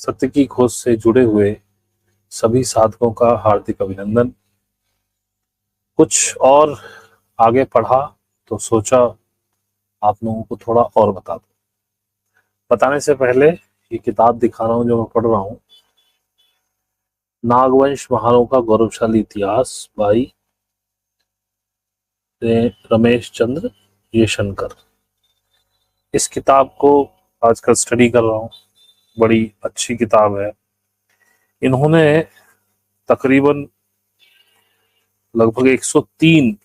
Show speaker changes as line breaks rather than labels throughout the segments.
सत्य की खोज से जुड़े हुए सभी साधकों का हार्दिक अभिनंदन। कुछ और आगे पढ़ा तो सोचा आप लोगों को थोड़ा और बता दूं। बताने से पहले ये किताब दिखा रहा हूं जो मैं पढ़ रहा हूं, नागवंश महानों का गौरवशाली इतिहास बाई रमेश चंद्र येशनकर। इस किताब को आजकल स्टडी कर रहा हूं, बड़ी अच्छी किताब है। इन्होंने तकरीबन लगभग 103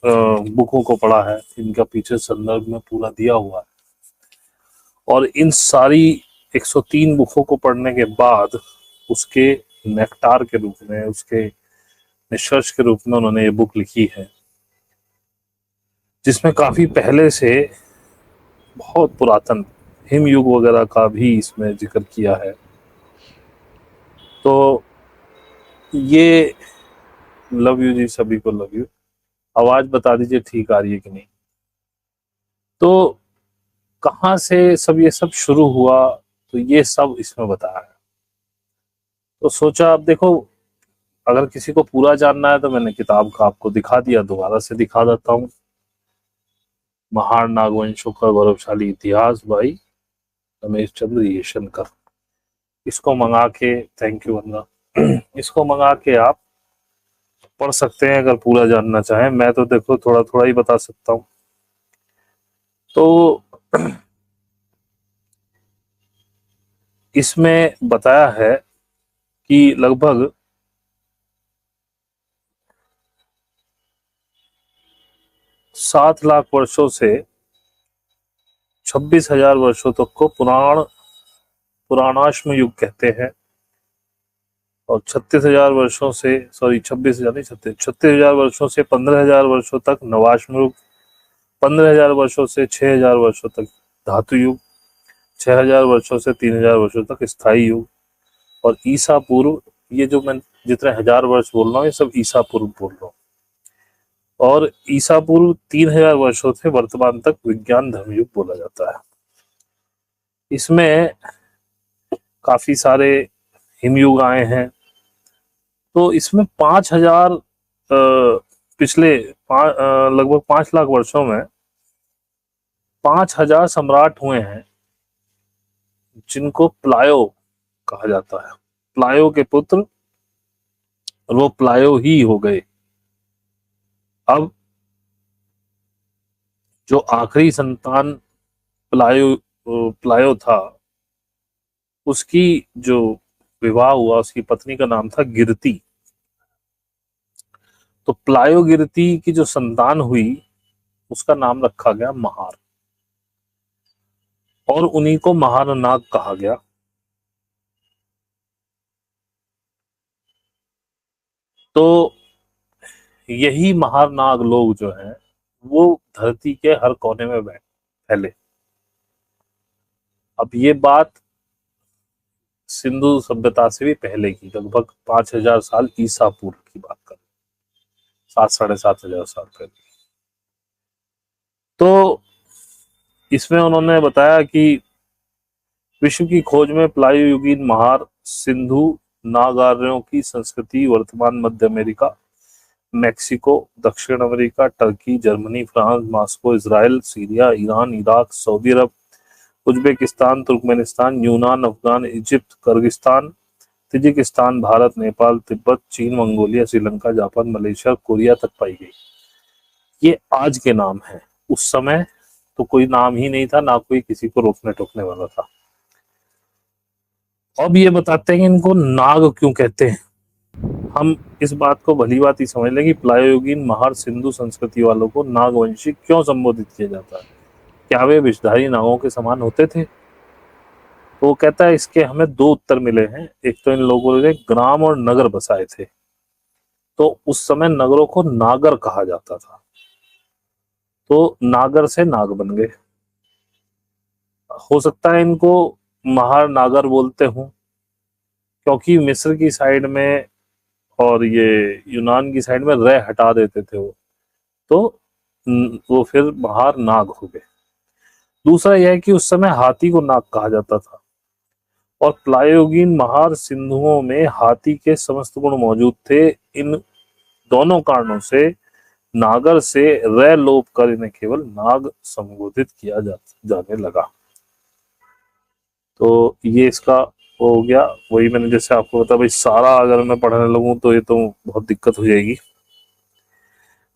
बुकों को पढ़ा है। इनका पीछे संदर्भ में पूरा दिया हुआ है और इन सारी 103 बुकों को पढ़ने के बाद उसके नेक्टार के रूप में, उसके निष्कर्ष के रूप में उन्होंने ये बुक लिखी है, जिसमें काफी पहले से बहुत पुरातन हिम युग वगैरह का भी इसमें जिक्र किया है। तो ये लव यू जी, सभी को लव यू। आवाज बता दीजिए ठीक आ रही है कि नहीं। तो कहाँ से सब ये सब शुरू हुआ, तो ये सब इसमें बताया है। तो सोचा अब देखो, अगर किसी को पूरा जानना है तो मैंने किताब का आपको दिखा दिया, दोबारा से दिखा देता हूँ। महान नागवंशों का गौरवशाली इतिहास बाई रमेश चंद्र येशनकर। इसको मंगा के, थैंक यू वंदना, इसको मंगा के आप पढ़ सकते हैं अगर पूरा जानना चाहें। मैं तो देखो थोड़ा थोड़ा ही बता सकता हूँ। तो इसमें बताया है कि लगभग 7 लाख वर्षों से 26,000 वर्षों तक को पुराणाश्म युग कहते हैं, और 36,000 वर्षों से, सॉरी 26,000 नहीं, 36,000 वर्षों से 15,000 वर्षों तक नवाश्म युग, 15,000 वर्षों से 6,000 वर्षों तक धातु युग, 6,000 वर्षों से 3,000 वर्षों तक स्थायी युग, और ईसा पूर्व, ये जो मैं जितने हजार वर्ष बोल रहा हूँ ये सब ईसा पूर्व बोल रहा हूँ, और ईसा पूर्व 3,000 वर्षों से वर्तमान तक विज्ञान धर्मयुग बोला जाता है। इसमें काफी सारे हिमयुग आए हैं। तो इसमें 5,000 पिछले लगभग 5 लाख वर्षों में 5,000 सम्राट हुए हैं, जिनको प्लायो कहा जाता है। प्लायो के पुत्र, और वो प्लायो ही हो गए। अब जो आखिरी संतान प्लायो था, उसकी जो विवाह हुआ, उसकी पत्नी का नाम था गिरती। तो प्लायो गिरती की जो संतान हुई उसका नाम रखा गया महार, और उन्हीं को महार नाग कहा गया। तो यही महार नाग लोग जो हैं वो धरती के हर कोने में फैले। अब ये बात सिंधु सभ्यता से भी पहले की, लगभग 5,000 साल ईसा पूर्व की बात कर, 7-7,500 साल पहले। तो इसमें उन्होंने बताया कि विश्व की खोज में प्लायोयुगीन महार सिंधु नागार्यों की संस्कृति वर्तमान मध्य अमेरिका, मेक्सिको, दक्षिण America, Turkey, Germany, France, Moscow, Israel, Syria, Iran, Iraq, Saudi Arabia, Uzbekistan, Turkmenistan, यूनान, Afghan, Egypt, Kyrgyzstan, Tajikistan, Bharat, Nepal, Tibet, चीन, Mongolia, Sri Lanka, Japan, Malaysia, Korea तक पाई गई। ये आज के नाम हैं। उस समय तो कोई नाम ही नहीं था, ना कोई किसी को रोकने टोकने वाला था। अब ये बताते हैं कि इनको नाग क्यों कहते हैं। हम इस बात को भली बात ही समझ लें कि प्लायोयुगीन महार सिंधु संस्कृति वालों को नागवंशी क्यों संबोधित किया जाता है। क्या वे विषधारी नागों के समान होते थे? तो वो कहता है इसके हमें 2 उत्तर मिले हैं। एक तो इन लोगों ने ग्राम और नगर बसाए थे, तो उस समय नगरों को नागर कहा जाता था, तो नागर से नाग बन गए। हो सकता है इनको महार नागर बोलते हूं, क्योंकि मिस्र की साइड में और ये यूनान की साइड में रे हटा देते थे वो, तो वो फिर महार नाग हो गए। दूसरा यह है कि उस समय हाथी को नाग कहा जाता था, और प्लायोगीन महार सिंधुओं में हाथी के समस्त गुण मौजूद थे। इन दोनों कारणों से नागर से रै लोप कर इन्हें केवल नाग संबोधित किया जाने लगा। तो ये इसका हो गया। वही मैंने जैसे आपको बताया भाई, सारा अगर मैं पढ़ने लगूं तो ये तो बहुत दिक्कत हो जाएगी,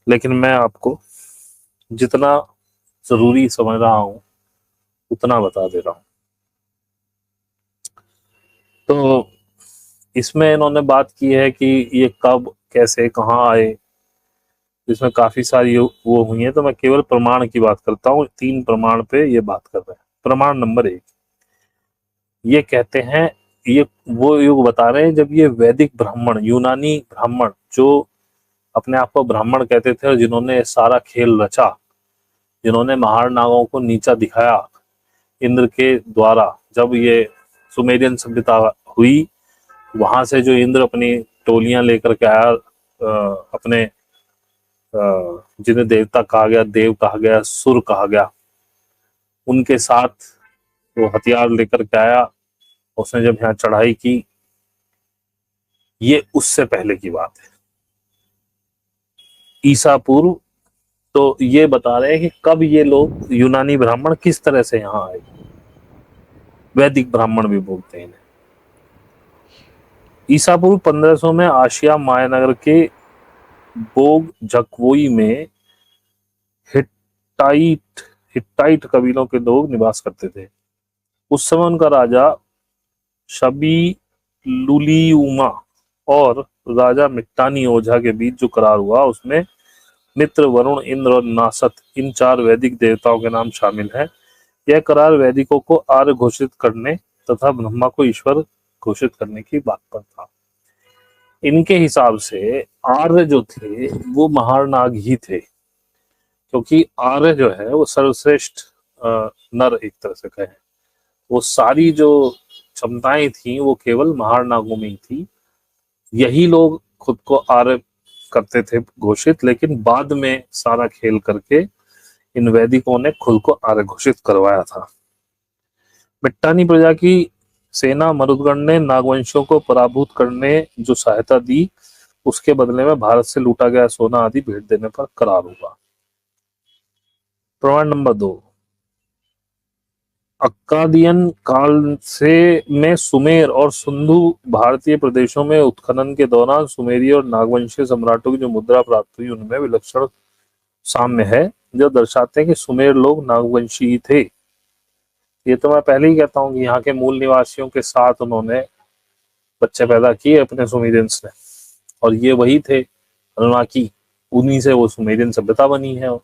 लेकिन मैं आपको जितना जरूरी समझ रहा हूं उतना बता दे रहा हूं। तो इसमें इन्होंने बात की है कि ये कब कैसे कहाँ आए, इसमें काफी सारी वो हुई है। तो मैं केवल प्रमाण की बात करता हूँ, 3 प्रमाण पे ये बात कर रहे हैं। प्रमाण नंबर 1, ये कहते हैं, ये वो युग बता रहे हैं जब ये वैदिक ब्राह्मण, यूनानी ब्राह्मण जो अपने आप को ब्राह्मण कहते थे और जिन्होंने सारा खेल रचा, जिन्होंने महार नागों को नीचा दिखाया इंद्र के द्वारा, जब ये सुमेरियन सभ्यता हुई, वहां से जो इंद्र अपनी टोलियां लेकर के आया, अपने जिन्हें देवता कहा गया, देव कहा गया, सुर कहा गया, उनके साथ वो हथियार लेकर के आया, उसने जब यहाँ चढ़ाई की, ये उससे पहले की बात है, ईसा पूर्व। तो ये बता रहे हैं कि कब ये लोग यूनानी ब्राह्मण किस तरह से यहाँ आए, वैदिक ब्राह्मण भी बोलते हैं इन्हें। ईसा पूर्व 1500 में आशिया मायानगर के बोग जकवोई में हिट्टाइट हिट्टाइट कबीलों के लोग निवास करते थे। उस समय उनका राजा शबी लुलियुमा और राजा मिट्टानी ओझा के बीच जो करार हुआ, उसमें मित्र, वरुण, इंद्र और नासत, इन 4 वैदिक देवताओं के नाम शामिल हैं। यह करार वैदिकों को आर्य घोषित करने तथा ब्रह्मा को ईश्वर घोषित करने की बात पर था। इनके हिसाब से आर्य जो थे वो महार नाग ही थे, क्योंकि आर्य जो है वो सर्वश्रेष्ठ नर एक तरह से कहें, वो सारी जो क्षमताएं थी वो केवल महार नागों में ही थी। यही लोग खुद को आर्य करते थे घोषित, लेकिन बाद में सारा खेल करके इन वैदिकों ने खुद को आर्य घोषित करवाया था। मिट्टानी प्रजा की सेना मरुदगण ने नागवंशियों को पराभूत करने जो सहायता दी, उसके बदले में भारत से लूटा गया सोना आदि भेंट देने पर करार हुआ। प्रमाण नंबर 2, अक्कादियन काल से में सुमेर और सिंधु भारतीय प्रदेशों में उत्खनन के दौरान सुमेरी और नागवंशीय सम्राटों की जो मुद्रा प्राप्त हुई, उनमें विलक्षण साम्य है, जो दर्शाते हैं कि सुमेर लोग नागवंशी ही थे। ये तो मैं पहले ही कहता हूँ कि यहाँ के मूल निवासियों के साथ उन्होंने बच्चे पैदा किए अपने सुमेरियंस ने, और ये वही थे अनुनाकी, उन्हीं से वो सुमेरियन सभ्यता बनी है।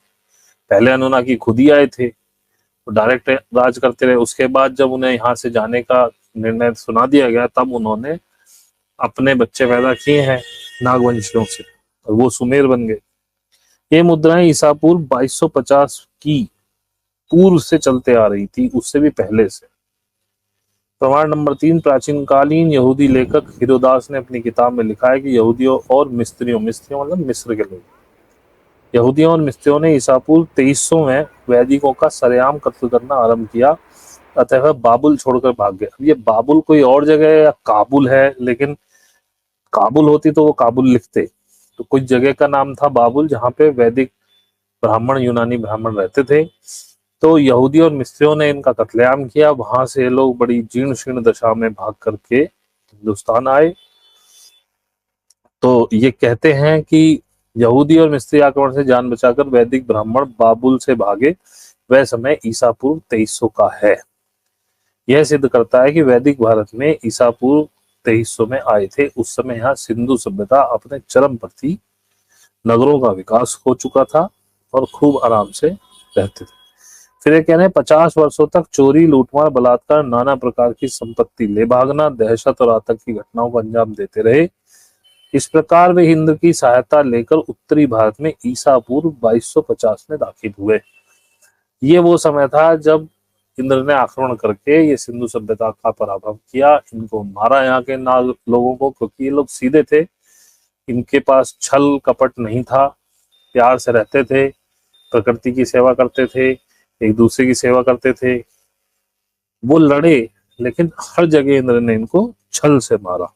पहले अनुनाकी खुद ही आए थे, वो डायरेक्ट राज करते रहे। उसके बाद जब उन्हें यहाँ से जाने का निर्णय सुना दिया गया, तब उन्होंने अपने बच्चे पैदा किए हैं नागवंशियों से, और वो सुमेर बन गए। ये मुद्राएं ईसा पूर्व 2250 की पूर्व से चलते आ रही थी, उससे भी पहले से। प्रमाण नंबर 3, प्राचीन कालीन यहूदी लेखक हिरोदास ने अपनी किताब में लिखा है कि यहूदियों और मिस्रियों मतलब मिस्र के लोग, यहूदियों और मिस्रियों ने ईसा पूर्व 2300 में वैदिकों का सरेआम कत्ल करना आरंभ किया, अतः वह बाबुल छोड़कर भाग गए। अब ये बाबुल कोई और जगह है या काबुल है, लेकिन काबुल होती तो वो काबुल लिखते, तो कुछ जगह का नाम था बाबुल, जहाँ पे वैदिक ब्राह्मण, यूनानी ब्राह्मण रहते थे। तो यहूदी और मिस्रियों ने इनका कत्लेआम किया। वहां से लोग बड़ी जीर्ण शीर्ण दशा में भाग करके हिंदुस्तान आए। तो ये कहते हैं कि यहूदी और मिस्री आक्रमण से जान बचाकर वैदिक ब्राह्मण बाबुल से भागे। वह समय ईसा पूर्व 2300 का है। यह सिद्ध करता है कि वैदिक भारत में ईसा पूर्व 2300 में आए थे। उस समय यहाँ सिंधु सभ्यता अपने चरम पर थी, नगरों का विकास हो चुका था और खूब आराम से रहते थे। फिर ये कह रहे हैं 50 वर्षों तक चोरी, लूटमार, बलात्कार, नाना प्रकार की संपत्ति ले भागना, दहशत और आतंक की घटनाओं को अंजाम देते रहे। इस प्रकार वे इंद्र की सहायता लेकर उत्तरी भारत में ईसा पूर्व 2250 में दाखिल हुए। ये वो समय था जब इंद्र ने आक्रमण करके ये सिंधु सभ्यता का पराभव किया, इनको मारा, यहाँ के नाग लोगों को, क्योंकि ये लोग सीधे थे, इनके पास छल कपट नहीं था, प्यार से रहते थे, प्रकृति की सेवा करते थे, एक दूसरे की सेवा करते थे। वो लड़े लेकिन हर जगह इंद्र ने इनको छल से मारा।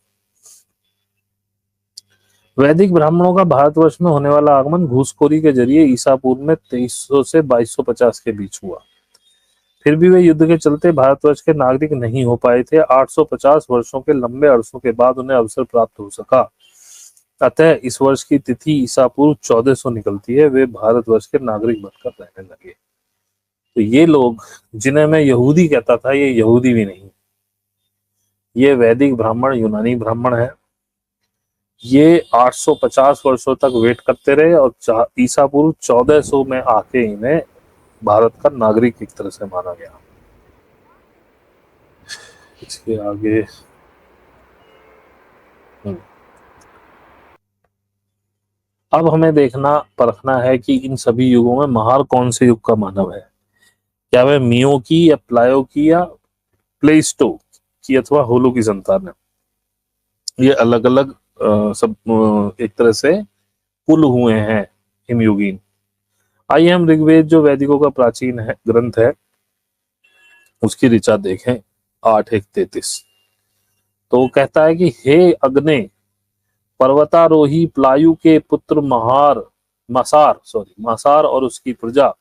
वैदिक ब्राह्मणों का भारतवर्ष में होने वाला आगमन घूसखोरी के जरिए ईसा पूर्व में 2300 से 2250 के बीच हुआ। फिर भी वे युद्ध के चलते भारतवर्ष के नागरिक नहीं हो पाए थे। 850 वर्षों के लंबे अरसों के बाद उन्हें अवसर प्राप्त हो सका। अतः इस वर्ष की तिथि ईसा पूर्व 1400 निकलती है। वे भारतवर्ष के नागरिक बनकर रहने लगे। तो ये लोग, जिन्हें मैं यहूदी कहता था, ये यहूदी भी नहीं, ये वैदिक ब्राह्मण, यूनानी ब्राह्मण है। ये 850 वर्षों तक वेट करते रहे और ईसा पूर्व 1400 में आके इन्हें भारत का नागरिक एक तरह से माना गया। इसके आगे अब हमें देखना परखना है कि इन सभी युगों में महार कौन से युग का मानव है। क्या वह मियो की या प्लायो की या प्लेस्टो की अथवा होलो की संतान है। ये अलग अलग सब एक तरह से कुल हुए हैं हिमयुगीन। आइए हम ऋग्वेद, जो वैदिकों का प्राचीन ग्रंथ है, उसकी ऋचा देखें। 8:1-33। तो वो कहता है कि हे अग्ने, पर्वतारोही प्लायु के पुत्र मसार और उसकी प्रजा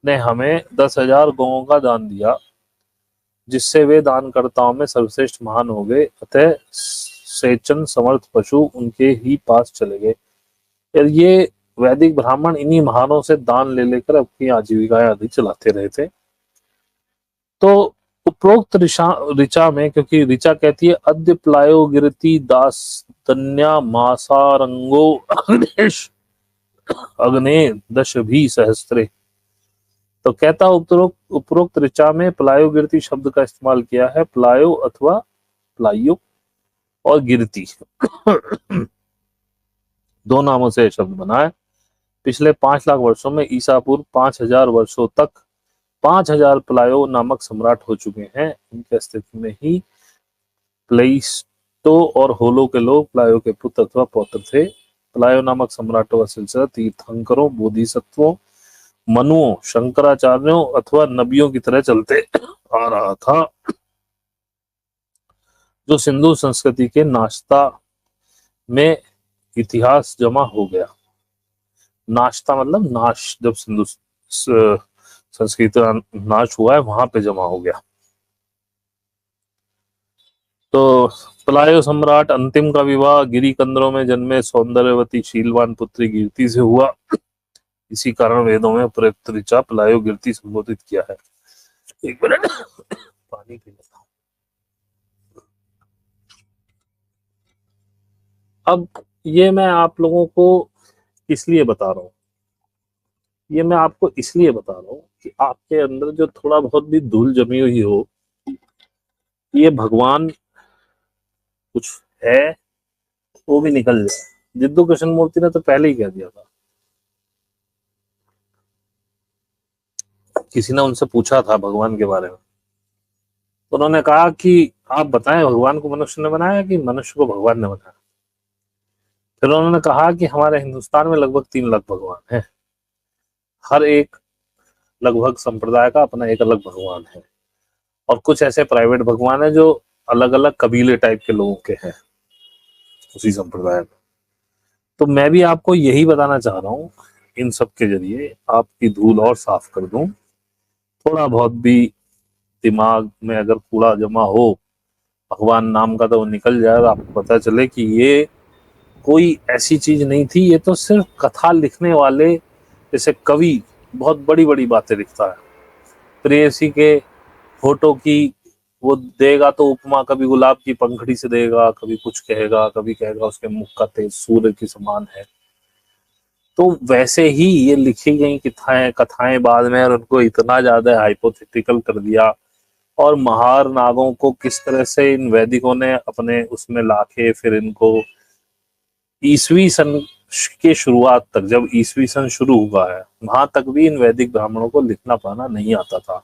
ने हमें 10,000 गौओं का दान दिया, जिससे वे दानकर्ताओं में सर्वश्रेष्ठ महान हो गए। अतः सेचन समर्थ पशु उनके ही पास चले गए। और ये वैदिक ब्राह्मण इन्हीं महानों से दान ले लेकर अपनी आजीविकाएं आदि चलाते रहे थे। तो उपरोक्त ऋचा में, क्योंकि ऋचा कहती है अद्य प्लायो गिरती दास तन्या मासारंगो अग्नेश अग्ने दश भी सहस्त्रे। तो कहता उपरोक्त ऋचा में प्लायो गिरती शब्द का इस्तेमाल किया है। प्लायो अथवा प्लायो और गिरती दो नामों से शब्द बना है। पिछले 5 लाख वर्षों में ईसा पूर्व 5000 वर्षों तक 5000 प्लायो नामक सम्राट हो चुके हैं। इनके अस्तित्व में ही प्लेइस्टो और होलो के लोग प्लायो के पुत्र अथवा पौत्र थे। प्लायो नामक सम्राटों का सिलसिला तीर्थंकरों, बोधिसत्वों, मनुओं, शंकराचार्यों अथवा नबियों की तरह चलते आ रहा था, जो सिंधु संस्कृति के नाश्ता में इतिहास जमा हो गया। नाश्ता मतलब नाश, जब सिंधु संस्कृति का नाश हुआ है वहां पे जमा हो गया। तो प्लायो सम्राट अंतिम का विवाह गिरी कंदरों में जन्मे सौंदर्यवती शीलवान पुत्री कीर्ति से हुआ। इसी कारण वेदों में प्रयुक्त ऋचा प्लायो गिरती संबोधित किया है। एक मिनट पानी पी लेता हूं। अब ये मैं आप लोगों को इसलिए बता रहा हूं, ये मैं आपको इसलिए बता रहा हूं कि आपके अंदर जो थोड़ा बहुत भी धूल जमी हुई हो, ये भगवान कुछ है वो भी निकल जाए। जिद्दू कृष्णमूर्ति ने तो पहले ही कह दिया था। किसी ने उनसे पूछा था भगवान के बारे में, तो उन्होंने कहा कि आप बताएं, भगवान को मनुष्य ने बनाया कि मनुष्य को भगवान ने बनाया। फिर उन्होंने कहा कि हमारे हिंदुस्तान में लगभग 3 लाख भगवान हैं। हर एक लगभग संप्रदाय का अपना एक अलग भगवान है, और कुछ ऐसे प्राइवेट भगवान है जो अलग अलग कबीले टाइप के लोगों के हैं उसी संप्रदाय में। तो मैं भी आपको यही बताना चाह रहा हूं, इन सब के जरिए आपकी धूल और साफ कर दूं। थोड़ा बहुत भी दिमाग में अगर कूड़ा जमा हो भगवान नाम का, तो वो निकल जाए और आपको पता चले कि ये कोई ऐसी चीज नहीं थी। ये तो सिर्फ कथा लिखने वाले जैसे कवि बहुत बड़ी बड़ी बातें लिखता है। प्रेयसी के फोटो की वो देगा तो उपमा कभी गुलाब की पंखड़ी से देगा, कभी कुछ कहेगा, कभी कहेगा उसके मुख का तेज सूर्य के समान है। तो वैसे ही ये लिखी गई कथाएं बाद में, और उनको इतना ज्यादा हाइपोथेटिकल कर दिया, और महार नागों को किस तरह से इन वैदिकों ने अपने उसमें लाके फिर इनको ईसवी सन के शुरुआत तक, जब ईसवी सन शुरू हुआ है, वहां तक भी इन वैदिक ब्राह्मणों को लिखना पढ़ना नहीं आता था।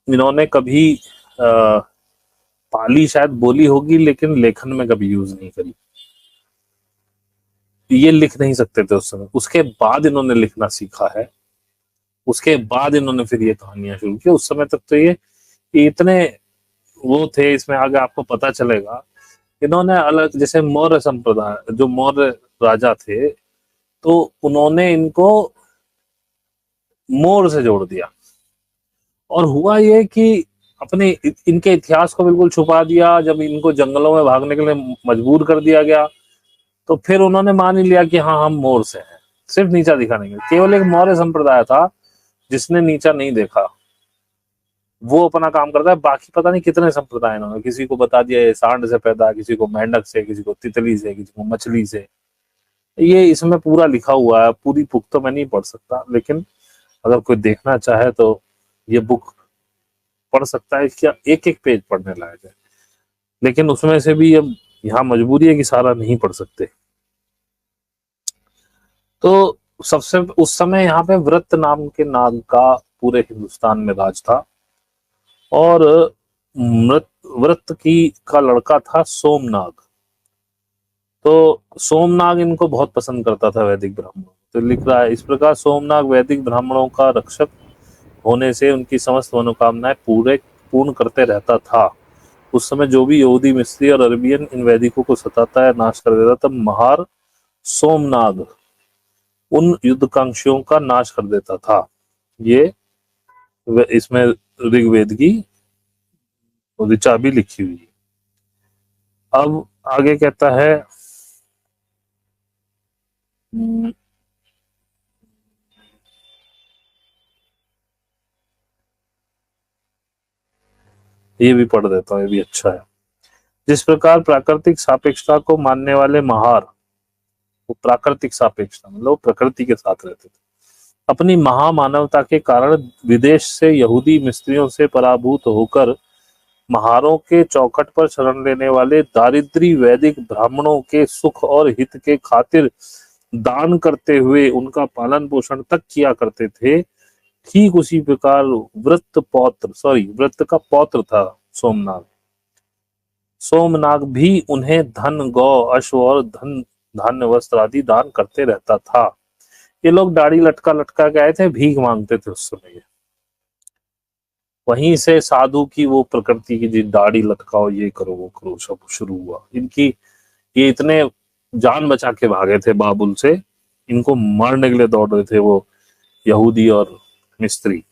इन्होंने कभी पाली शायद बोली होगी, लेकिन लेखन में कभी यूज नहीं करी। ये लिख नहीं सकते थे उस समय। उसके बाद इन्होंने लिखना सीखा है, उसके बाद इन्होंने फिर ये कहानियां शुरू की। उस समय तक तो ये इतने वो थे इसमें, आगे आपको पता चलेगा। इन्होंने अलग, जैसे मौर्य संप्रदाय, जो मौर्य राजा थे, तो उन्होंने इनको मोर से जोड़ दिया। और हुआ ये कि अपने इनके इतिहास को बिल्कुल छुपा दिया। जब इनको जंगलों में भागने के लिए मजबूर कर दिया गया, तो फिर उन्होंने मान ही लिया कि हाँ हम मोर से हैं, सिर्फ नीचा दिखाने के लिए। केवल एक मौर्य संप्रदाय था जिसने नीचा नहीं देखा, वो अपना काम करता है। बाकी पता नहीं कितने संप्रदाय इन्होंने, किसी को बता दिया ये सांड से पैदा, किसी को मेंढक से, किसी को तितली से, किसी को मछली से। ये इसमें पूरा लिखा हुआ है। पूरी बुक तो मैं नहीं पढ़ सकता, लेकिन अगर कोई देखना चाहे तो ये बुक पढ़ सकता है। क्या एक एक पेज पढ़ने लायक है, लेकिन उसमें से भी अब यहाँ मजबूरी है कि सारा नहीं पढ़ सकते। तो सबसे उस समय यहाँ पे व्रत नाम के नाग का पूरे हिंदुस्तान में राज था। और मृत व्रत की का लड़का था सोमनाग। तो सोमनाग इनको बहुत पसंद करता था वैदिक ब्राह्मणों। तो लिख रहा है इस प्रकार, सोमनाग वैदिक ब्राह्मणों का रक्षक होने से उनकी समस्त मनोकामनाएं पूर्ण करते रहता था। उस समय जो भी यहूदी, मिस्री और अरबियन इन वैदिकों को सताता है, नाश कर देता, तब महार सोमनाग उन युद्धकांक्षियों का नाश कर देता था। ये इसमें ऋग्वेद की ऋचा भी लिखी हुई है। अब आगे कहता है, ये भी पढ़ देता हूँ, ये भी अच्छा है। जिस प्रकार प्राकृतिक सापेक्षता को मानने वाले महार, वो प्राकृतिक सापेक्षता मतलब प्रकृति के साथ रहते थे, अपनी महामानवता के कारण विदेश से यहूदी मिस्त्रियों से पराभूत होकर महारों के चौखट पर शरण लेने वाले दारिद्री वैदिक ब्राह्मणों के सुख और हित के खातिर दान करते हुए उनका पालन पोषण तक किया करते थे। ठीक उसी प्रकार व्रत का पौत्र था सोमनाग। सोमनाग भी उन्हें धन, गौ, अश्व और धन धान्य, वस्त्र आदि दान करते रहता था। ये लोग दाढ़ी लटका लटका के आए थे, भीख मांगते थे उस समय। वहीं से साधु की वो प्रकृति की, जी दाढ़ी लटकाओ, ये करो, वो करो, सब शुरू हुआ इनकी। ये इतने जान बचा के भागे थे बाबुल से, इनको मारने के लिए दौड़ रहे थे वो यहूदी और मिस्त्री।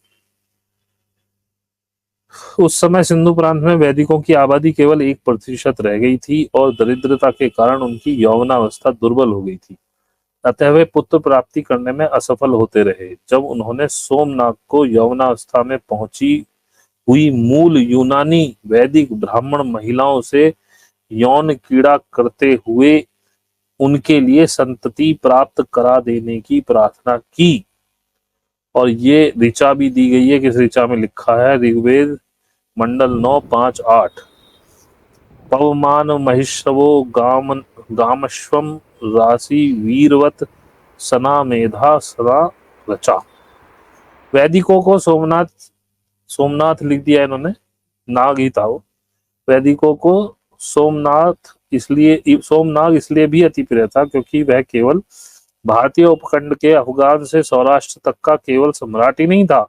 उस समय सिंधु प्रांत में वैदिकों की आबादी केवल 1% रह गई थी और दरिद्रता के कारण उनकी यौवनावस्था दुर्बल हो गई थी। अतः वे पुत्र प्राप्ति करने में असफल होते रहे। जब उन्होंने सोमनाग को यौवनावस्था में पहुंची हुई मूल यूनानी वैदिक ब्राह्मण महिलाओं से यौन क्रीड़ा करते हुए उनके लिए संतति प्राप्त करा देने की प्रार्थना की। और ये ऋचा भी दी गई है, किस ऋचा में लिखा है, ऋग्वेद मंडल 9:5-8, पवमान महिषवो गामश्वम राशि वीरवत सना मेधा सना रचा। वैदिकों को सोमनाथ सोमनाथ लिख दिया इन्होंने, नाग ही था वो। वैदिकों को सोमनाग इसलिए भी अति प्रिय था क्योंकि वह केवल भारतीय उपखंड के अफगान से सौराष्ट्र तक का केवल सम्राट ही नहीं था,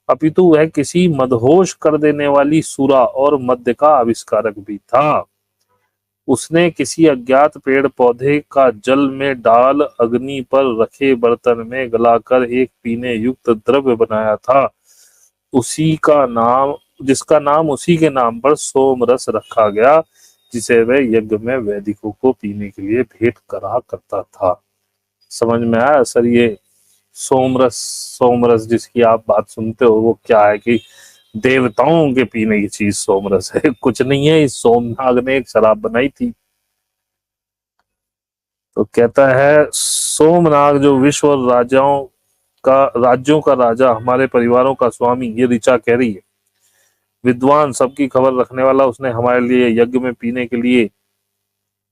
अपितु वह किसी मदहोश कर देने वाली सुरा और मद्य का आविष्कारक भी था। उसने किसी अज्ञात पेड़ पौधे का जल में डाल अग्नि पर रखे बर्तन में गलाकर एक पीने युक्त द्रव्य बनाया था, उसी का नाम जिसका नाम उसी के नाम पर सोम रस रखा गया, जिसे वह यज्ञ में वैदिकों को पीने के लिए भेंट करा करता था। समझ में आया सर? ये सोमरस जिसकी आप बात सुनते हो, वो क्या है कि देवताओं के पीने की चीज सोमरस है, कुछ नहीं है। इस सोमनाग ने एक शराब बनाई थी। तो कहता है, सोमनाग जो विश्व और राज्यों का राजा, हमारे परिवारों का स्वामी, ये ऋचा कह रही है, विद्वान, सबकी खबर रखने वाला, उसने हमारे लिए यज्ञ में पीने के लिए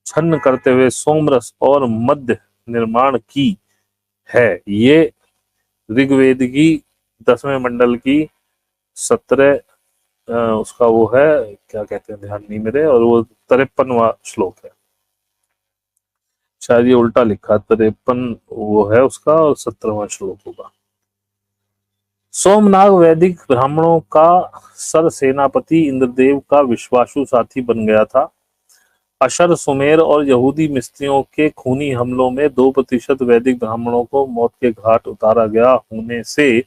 छन्न करते हुए सोमरस और मद्य निर्माण की है। ये ऋग्वेद की 10वें मंडल की 17 उसका वो है, क्या कहते हैं ध्यान नहीं मेरे, और वो 53वां श्लोक है। शायद ये उल्टा लिखा, 53 वो है उसका और 17वां श्लोक होगा। सोमनाग वैदिक ब्राह्मणों का सर सेनापति इंद्रदेव का विश्वासु साथी बन गया था। अशर, सुमेर और यहूदी मिस्रियों के खूनी हमलों में 2% वैदिक ब्राह्मणों को मौत के घाट उतारा गया होने से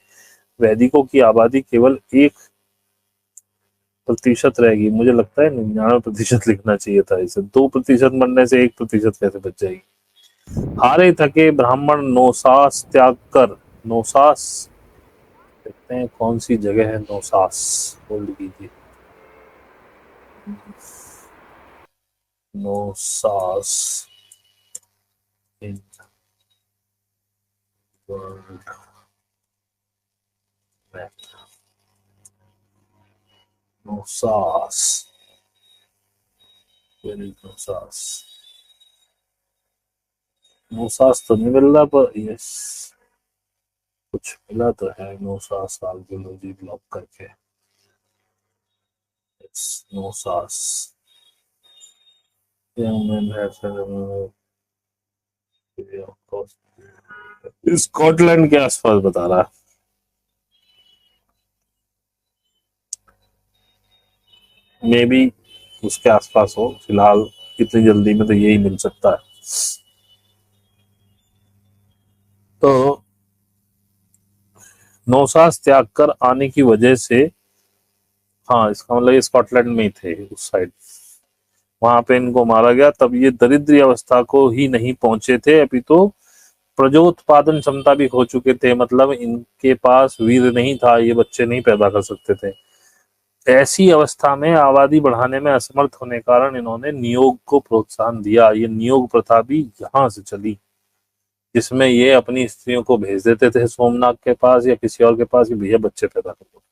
वैदिकों की आबादी केवल 1% रहेगी। मुझे लगता है 99% लिखना चाहिए था इसे। 2% मरने से 1% कैसे बच जाएगी। हारे थके ब्राह्मण नौसास त्याग कर, नौसास देखते हैं कौन सी जगह है नौसास, होल्ड कीजिए। नौसास इन वर्ल्ड मैप, नौसास, वेरी नौसास, नौसास तो नहीं मिल रहा पर यस कुछ मिला तो है। नौसास आर्कियोलॉजी ब्लॉक करके, नौसास स्कॉटलैंड के आसपास बता रहा है। मे बी उसके आसपास हो। फिलहाल इतनी जल्दी में तो यही मिल सकता है। तो नौसास त्याग कर आने की वजह से, हाँ इसका मतलब ये स्कॉटलैंड में ही थे उस साइड, वहां पे इनको मारा गया। तब ये दरिद्री अवस्था को ही नहीं पहुंचे थे, अभी तो प्रजोत्पादन क्षमता भी खो चुके थे। मतलब इनके पास वीर नहीं था, ये बच्चे नहीं पैदा कर सकते थे। ऐसी अवस्था में आबादी बढ़ाने में असमर्थ होने के कारण इन्होंने नियोग को प्रोत्साहन दिया। ये नियोग प्रथा भी यहाँ से चली, जिसमें ये अपनी स्त्रियों को भेज देते थे सोमनाथ के पास या किसी और के पास कि भैया बच्चे पैदा करो।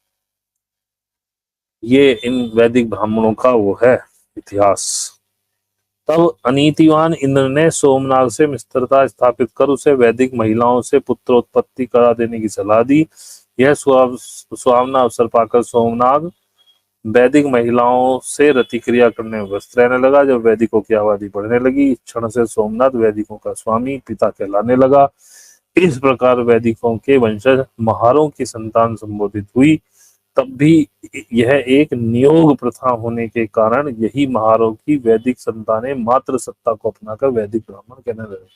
ये इन वैदिक ब्राह्मणों का वो है इतिहास। तब अनीतिवान इंद्र ने सोमनाग से मित्रता स्थापित कर उसे वैदिक महिलाओं से पुत्रोत्पत्ति करा देने की सलाह दी। यह सुहावना अवसर पाकर सोमनाग वैदिक महिलाओं से रतिक्रिया करने में व्यस्त रहने लगा। जब वैदिकों की आबादी बढ़ने लगी, इस क्षण से सोमनाथ वैदिकों का स्वामी पिता कहलाने लगा। इस प्रकार वैदिकों के वंशज महारों की संतान संबोधित हुई। तब भी यह एक नियोग प्रथा होने के कारण यही महारों की वैदिक संतानें मातृ सत्ता को अपनाकर वैदिक ब्राह्मण कहने लगे।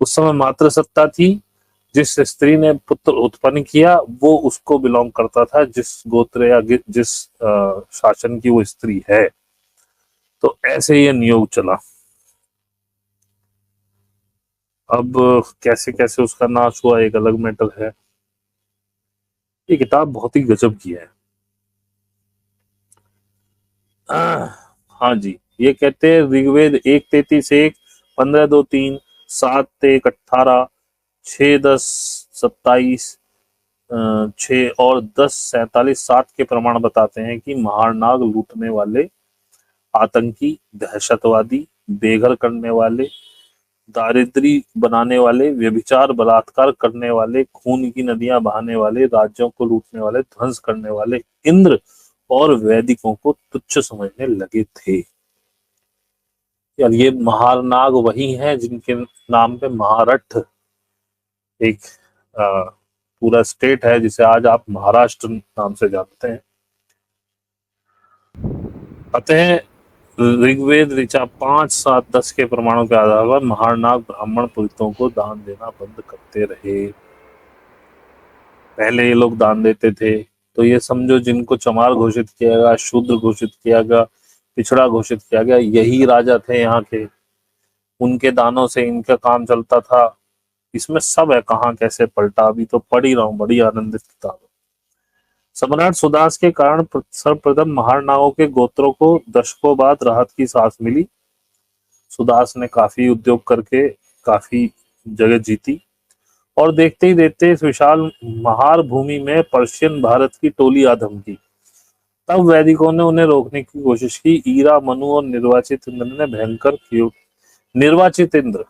उस समय मातृ सत्ता थी, जिस स्त्री ने पुत्र उत्पन्न किया वो उसको बिलोंग करता था, जिस गोत्र या जिस शासन की वो स्त्री है। तो ऐसे ये नियोग चला। अब कैसे कैसे उसका नाश हुआ एक अलग मैटर है। ये किताब बहुत ही गजब की है। हाँ जी, ये कहते हैं ऋग्वेद 1:33, 15:2-3, 7:1-18, 6:10-27, 6 और 10:47 के प्रमाण बताते हैं कि महारनाग लूटने वाले, आतंकी, दहशतवादी, बेघर करने वाले, दारिद्री बनाने वाले, व्यभिचार बलात्कार करने वाले, खून की नदियां बहाने वाले, राज्यों को लूटने वाले, ध्वंस करने वाले इंद्र और वैदिकों को तुच्छ समझने लगे थे। यार ये महारनाग वही हैं जिनके नाम पे महाराष्ट्र एक पूरा स्टेट है, जिसे आज आप महाराष्ट्र नाम से जानते हैं। अतः ऋग्वेद ऋचा 5, 7, 10 के प्रमाणों के आधार पर महारनाग ब्राह्मण पुरोहितों को दान देना बंद करते रहे। पहले ये लोग दान देते थे, तो ये समझो जिनको चमार घोषित किया गया, शूद्र घोषित किया गया, पिछड़ा घोषित किया गया, यही राजा थे यहाँ के। उनके दानों से इनका काम चलता था। इसमें सब है, कहाँ कैसे पलटा अभी तो पढ़ ही रहा हूँ। बड़ी आनंदित किताब है। सम्राट सुदास के कारण सर्वप्रथम महारनागों के गोत्रों को दशकों बाद राहत की सांस मिली। सुदास ने काफी उद्योग करके काफी जगह जीती, और देखते ही देखते इस विशाल महार भूमि में पर्शियन भारत की टोली आ धमकी। तब वैदिकों ने उन्हें रोकने की कोशिश की। ईरा, मनु और निर्वाचित इंद्र ने भयंकर किए। निर्वाचित इंद्र,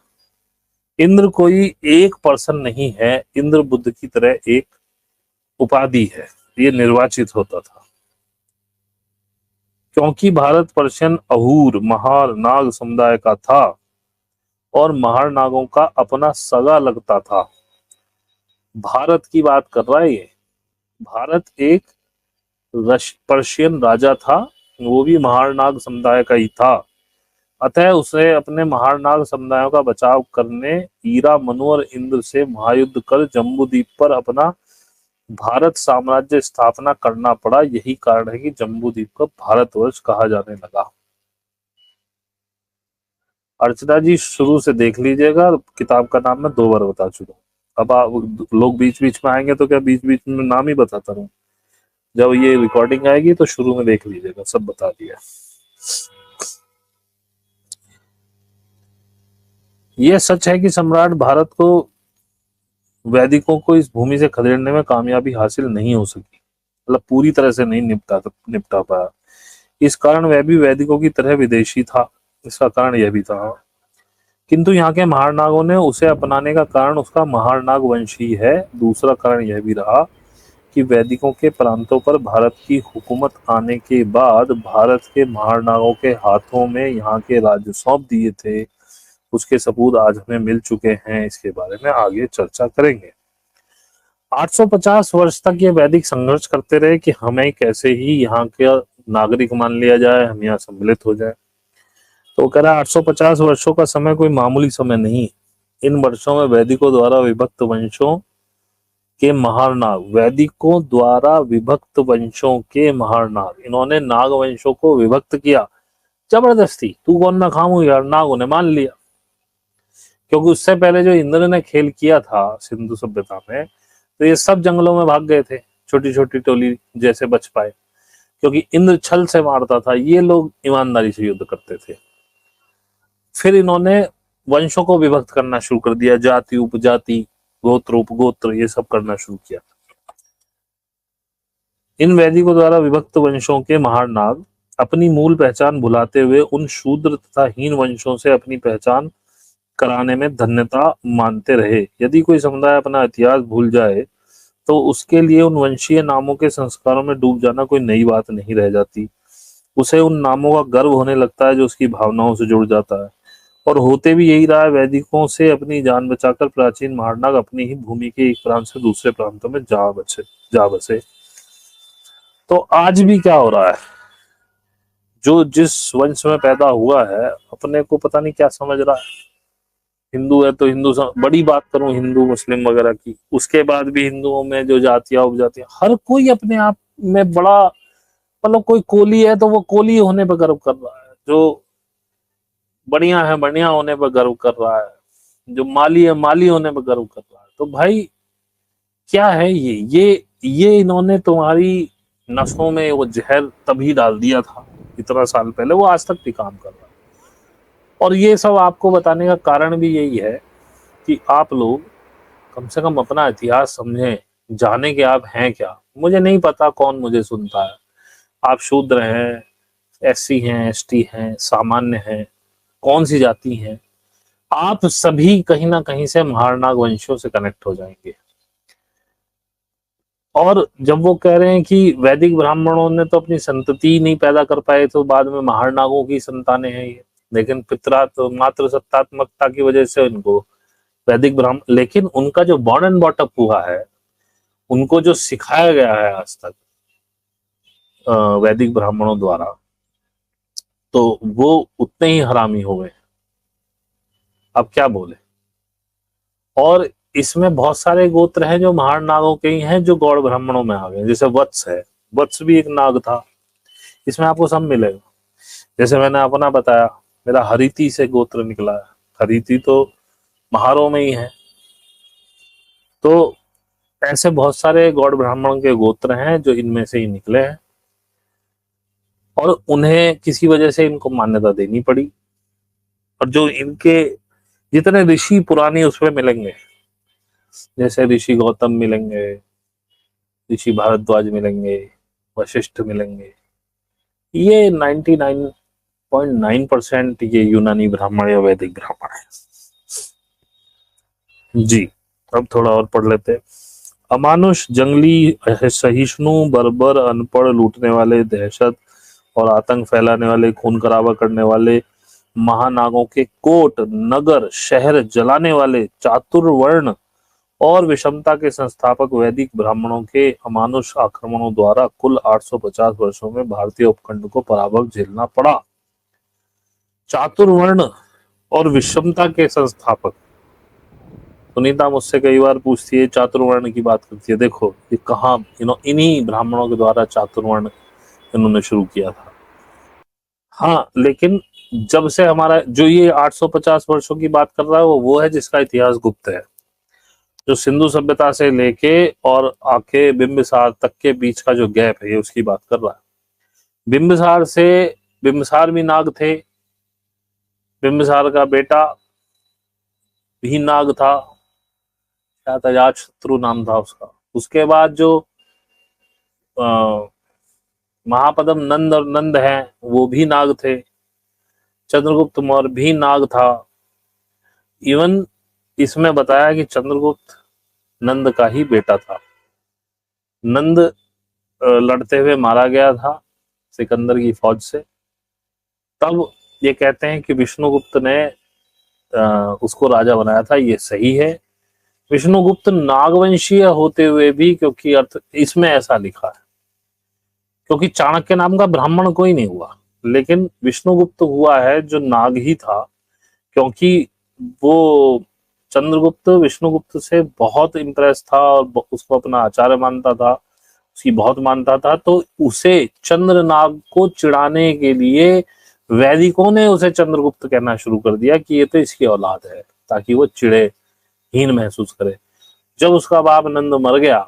इंद्र कोई एक पर्सन नहीं है, इंद्र बुद्ध की तरह एक उपाधि है। ये निर्वाचित होता था क्योंकि भारत पर्शियन अहूर महार नाग समुदाय का था और महार नागों का अपना सगा लगता था। भारत की बात कर रहा है ये। भारत एक पर्शियन राजा था, वो भी महारनाग समुदाय का ही था। अतः उसे अपने महारनाग समुदायों का बचाव करने ईरा मनु और इंद्र से महायुद्ध कर जम्बूद्वीप पर अपना भारत साम्राज्य स्थापना करना पड़ा। यही कारण है कि जम्बूद्वीप को भारतवर्ष कहा जाने लगा। अर्चना जी शुरू से देख लीजिएगा, किताब का नाम मैं 2 बार बता चुका हूँ। अब आप लोग बीच बीच में आएंगे तो क्या बीच बीच में नाम ही बताता रहूं? जब ये रिकॉर्डिंग आएगी तो शुरू में देख लीजिएगा, सब बता दिया। यह सच है कि सम्राट भारत को वैदिकों को इस भूमि से खदेड़ने में कामयाबी हासिल नहीं हो सकी, मतलब पूरी तरह से नहीं निपटा पाया। इस कारण वह भी वैदिकों की तरह विदेशी था, इसका कारण यह भी था। किंतु यहाँ के महारनागों ने उसे अपनाने का कारण उसका महारनाग वंश ही है। दूसरा कारण यह भी रहा कि वैदिकों के प्रांतों पर भारत की हुकूमत आने के बाद भारत के महारनागों के हाथों में यहाँ के राज्य सौंप दिए थे। उसके सबूत आज हमें मिल चुके हैं, इसके बारे में आगे चर्चा करेंगे। 850 वर्ष तक ये वैदिक संघर्ष करते रहे कि हमें कैसे ही यहाँ के नागरिक मान लिया जाए, हम यहाँ सम्मिलित हो जाए। तो कह रहा है 850 वर्षों का समय कोई मामूली समय नहीं। इन वर्षों में वैदिकों द्वारा विभक्त वंशों के महारनाग, वैदिकों द्वारा विभक्त वंशों के महारनाग, इन्होंने नाग वंशों को विभक्त किया जबरदस्ती। तू कौन ना खामू यार, नागों ने मान लिया। क्योंकि उससे पहले जो इंद्र ने खेल किया था सिंधु सभ्यता में, तो ये सब जंगलों में भाग गए थे, छोटी छोटी टोली जैसे बच पाए। क्योंकि इंद्र छल से मारता था, ये लोग ईमानदारी से युद्ध करते थे। फिर इन्होंने वंशों को विभक्त करना शुरू कर दिया, जाति उपजाति, गोत्र उपगोत्र, ये सब करना शुरू किया। इन वैदिकों द्वारा विभक्त वंशों के महारनाग अपनी मूल पहचान भुलाते हुए उन शूद्र तथा हीन वंशों से अपनी पहचान कराने में धन्यता मानते रहे। यदि कोई समुदाय अपना इतिहास भूल जाए तो उसके लिए उन वंशीय नामों के संस्कारों में डूब जाना कोई नई बात नहीं रह जाती। उसे उन नामों का गर्व होने लगता है जो उसकी भावनाओं से जुड़ जाता है। और होते भी यही रहा है। वैदिकों से अपनी जान बचाकर प्राचीन महारनाग अपनी ही भूमि के एक प्रांत से दूसरे प्रांतों में जा बसे। तो आज भी क्या हो रहा है, जो जिस वंश में पैदा हुआ है अपने को पता नहीं क्या समझ रहा है। हिंदू है तो हिंदू, बड़ी बात करूं हिंदू मुस्लिम वगैरह की, उसके बाद भी हिंदुओं में जो जातियां उपजातियां, हर कोई अपने आप में बड़ा, मतलब कोई कोली है तो वो कोली होने पर गर्व कर रहा है, जो बढ़िया है बढ़िया होने पर गर्व कर रहा है, जो माली है माली होने पर गर्व कर रहा है। तो भाई क्या है ये इन्होंने तुम्हारी नसों में वो जहर तभी डाल दिया था इतना साल पहले, वो आज तक भी काम कर रहा है। और ये सब आपको बताने का कारण भी यही है कि आप लोग कम से कम अपना इतिहास समझें, जाने के आप हैं क्या। मुझे नहीं पता कौन मुझे सुनता है, आप शूद्र हैं, एससी हैं, एसटी हैं, सामान्य हैं, कौन सी जाति हैं, आप सभी कहीं ना कहीं से महारनाग वंशियों से कनेक्ट हो जाएंगे। और जब वो कह रहे हैं कि वैदिक ब्राह्मणों ने तो अपनी संतति नहीं पैदा कर पाए तो बाद में महारनागों की संतानें हैं ये, लेकिन पितरा तो मात्र सत्तात्मकता की वजह से उनको वैदिक ब्राह्मण, लेकिन उनका जो बॉर्न एंड बॉटअप हुआ है, उनको जो सिखाया गया है आज तक वैदिक ब्राह्मणों द्वारा, तो वो उतने ही हरामी हो गए। अब क्या बोले। और इसमें बहुत सारे गोत्र हैं जो महारनागों के ही हैं जो गौड़ ब्राह्मणों में आ गए। जैसे वत्स है, वत्स भी एक नाग था, इसमें आपको सब मिलेगा। जैसे मैंने अपना बताया, मेरा हरिति से गोत्र निकला है, हरिति तो महारों में ही है। तो ऐसे बहुत सारे गौड़ ब्राह्मण के गोत्र हैं जो इनमें से ही निकले हैं, और उन्हें किसी वजह से इनको मान्यता देनी पड़ी। और जो इनके जितने ऋषि पुरानी उसमें मिलेंगे, जैसे ऋषि गौतम मिलेंगे, ऋषि भारद्वाज मिलेंगे, वशिष्ठ मिलेंगे, ये 99.9% ये यूनानी ब्राह्मण या वैदिक ब्राह्मण है जी। अब थोड़ा और पढ़ लेते हैं। अमानुष, जंगली, सहिष्णु, बर्बर, अनपढ़, लूटने वाले, दहशत और आतंक फैलाने वाले, खून खराबा करने वाले, महानागों के कोट, नगर, शहर जलाने वाले, चातुर्वर्ण और विषमता के संस्थापक वैदिक ब्राह्मणों के अमानुष आक्रमणों द्वारा कुल 850 वर्षों में भारतीय उपखंड को पराभव झेलना पड़ा। चातुर्वर्ण और विषमता के संस्थापक, सुनीता मुझसे कई बार पूछती है, चातुर्वर्ण की बात करती है, देखो ये कहाँ, इन्हीं ब्राह्मणों के द्वारा चातुर्वर्ण इन्होंने शुरू किया था। हाँ, लेकिन जब से हमारा जो ये 850 वर्षों की बात कर रहा है वो है जिसका इतिहास गुप्त है, जो सिंधु सभ्यता से लेके और आके बिंबिसार तक के बीच का जो गैप है, ये उसकी बात कर रहा है। बिंबिसार भी नाग थे, बिंबिसार का बेटा भी नाग था, शायद अजातशत्रु नाम था उसका। उसके बाद जो महापद्म नंद और नंद हैं वो भी नाग थे, चंद्रगुप्त मौर्य भी नाग था। इवन इसमें बताया कि चंद्रगुप्त नंद का ही बेटा था। नंद लड़ते हुए मारा गया था सिकंदर की फौज से। तब ये कहते हैं कि विष्णुगुप्त ने उसको राजा बनाया था, ये सही है। विष्णुगुप्त नागवंशीय होते हुए भी, क्योंकि अर्थ इसमें ऐसा लिखा है, क्योंकि चाणक्य नाम का ब्राह्मण कोई नहीं हुआ, लेकिन विष्णुगुप्त हुआ है जो नाग ही था, क्योंकि वो चंद्रगुप्त विष्णुगुप्त से बहुत इम्प्रेस था और उसको अपना आचार्य मानता था, उसकी बहुत मानता था। तो उसे चंद्रनाग को चिढ़ाने के लिए वैदिकों ने उसे चंद्रगुप्त कहना शुरू कर दिया कि ये तो इसकी औलाद है, ताकि वो चिढ़े, हीन महसूस करे। जब उसका बाप नंद मर गया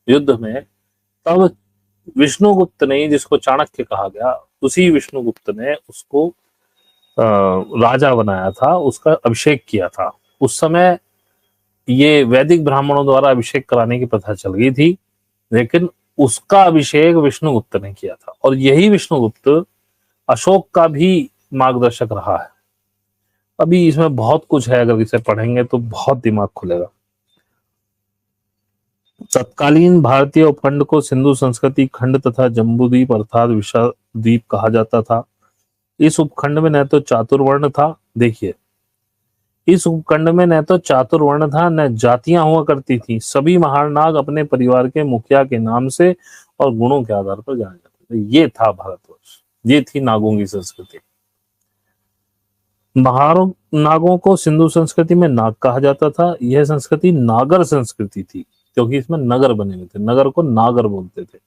युद्ध में, तब विष्णुगुप्त ने, जिसको चाणक्य कहा गया, उसी विष्णुगुप्त ने उसको राजा बनाया था, उसका अभिषेक किया था। उस समय ये वैदिक ब्राह्मणों द्वारा अभिषेक कराने की प्रथा चल गई थी, लेकिन उसका अभिषेक विष्णुगुप्त ने किया था। और यही विष्णुगुप्त अशोक का भी मार्गदर्शक रहा है। अभी इसमें बहुत कुछ है, अगर इसे पढ़ेंगे तो बहुत दिमाग खुलेगा। तत्कालीन भारतीय उपखंड को सिंधु संस्कृति खंड तथा जम्बूद्वीप अर्थात विशाद्वीप कहा जाता था। इस उपखंड में न तो चातुर्वर्ण था, देखिए, इस उपखंड में न तो चातुर्वर्ण था न जातियां हुआ करती थी। सभी महारनाग अपने परिवार के मुखिया के नाम से और गुणों के आधार पर जाने जाते थे। ये था भारतवर्ष, ये थी नागों की संस्कृति। नागों को सिंधु संस्कृति में नाग कहा जाता था। यह संस्कृति नागर संस्कृति थी, क्योंकि इसमें नगर बने हुए थे, नगर को नागर बोलते थे।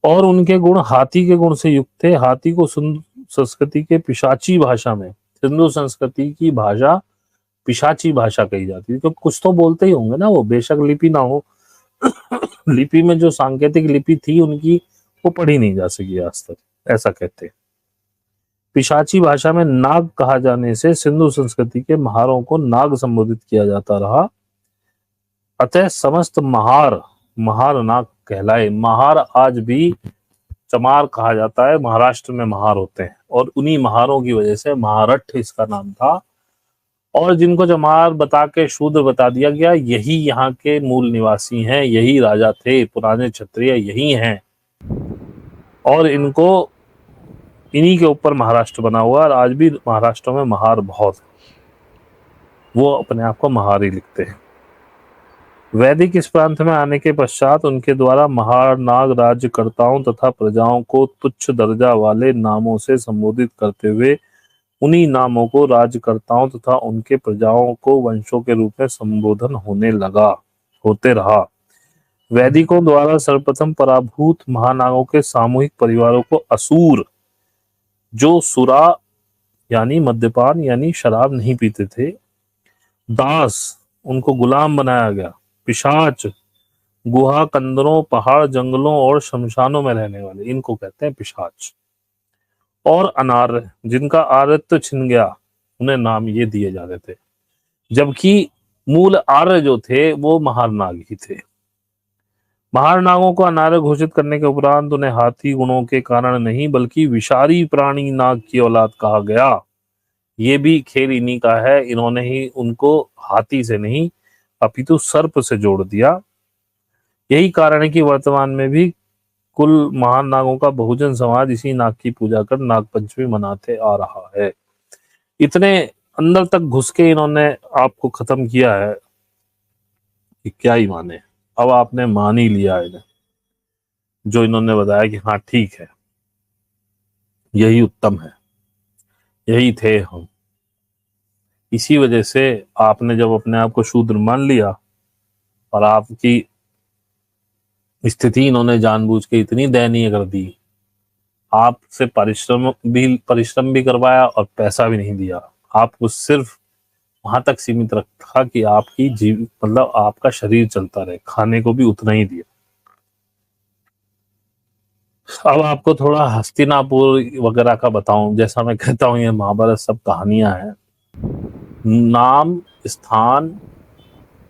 और उनके गुण हाथी के गुण से युक्त थे। हाथी को सिंधु संस्कृति के पिशाची भाषा में, सिंधु संस्कृति की भाषा पिशाची भाषा कही जाती है, क्योंकि कुछ तो बोलते ही होंगे ना वो, बेशक लिपि ना हो। लिपि में जो सांकेतिक लिपि थी उनकी, वो पढ़ी नहीं जा सकी आज तक, ऐसा कहते हैं। पिशाची भाषा में नाग कहा जाने से सिंधु संस्कृति के महारों को नाग संबोधित किया जाता रहा। अतः समस्त महार नाग कहलाए। महार आज भी चमार कहा जाता है, महाराष्ट्र में महार होते हैं, और उन्हीं महारों की वजह से महारठ इसका नाम था। और जिनको चमार बता के शूद्र बता दिया गया, यही यहाँ के मूल निवासी हैं, यही राजा थे, पुराने क्षत्रिय यही हैं, और इन्हीं के ऊपर महाराष्ट्र बना हुआ। और आज भी महाराष्ट्र में महार बहुत है, वो अपने आप को महार ही लिखते हैं। वैदिक इस प्रांत में आने के पश्चात उनके द्वारा महार नाग राज्यकर्ताओं तथा प्रजाओं को तुच्छ दर्जा वाले नामों से संबोधित करते हुए उन्हीं नामों को राज्यकर्ताओं तथा उनके प्रजाओं को वंशों के रूप में संबोधन होते रहा। वैदिकों द्वारा सर्वप्रथम पराभूत महानागों के सामूहिक परिवारों को असुर, जो सुरा यानी मद्यपान यानी शराब नहीं पीते थे, दास, उनको गुलाम बनाया गया, पिशाच, गुहा कंदरों, पहाड़, जंगलों और शमशानों में रहने वाले, इनको कहते हैं पिशाच, और अनार्य, जिनका आर्यत्व छिन गया, उन्हें नाम ये दिए जाते थे। जबकि मूल आर्य जो थे वो महारनाग ही थे। महारनागों को अनार्य घोषित करने के उपरांत उन्हें हाथी गुणों के कारण नहीं बल्कि विषारी प्राणी नाग की औलाद कहा गया। ये भी खेल इन्हीं का है, इन्होंने ही उनको हाथी से नहीं अपितु सर्प से जोड़ दिया। यही कारण है कि वर्तमान में भी कुल महान नागों का बहुजन समाज इसी नाग की पूजा कर नाग पंचमी मनाते आ रहा है। इतने अंदर तक घुस के इन्होंने आपको खत्म किया है कि क्या ही माने। अब आपने मान ही लिया इन्हें, जो इन्होंने बताया कि हाँ ठीक है, यही उत्तम है, यही थे हम। इसी वजह से आपने जब अपने आप को शूद्र मान लिया और आपकी स्थिति इन्होंने जानबूझ के इतनी दयनीय कर दी, आपसे परिश्रम भी करवाया और पैसा भी नहीं दिया, आपको सिर्फ वहां तक सीमित रखा कि आपकी मतलब आपका शरीर चलता रहे, खाने को भी उतना ही दिया। अब आपको थोड़ा हस्तिनापुर वगैरह का बताऊं, जैसा मैं कहता हूं ये महाभारत सब कहानियां हैं, नाम स्थान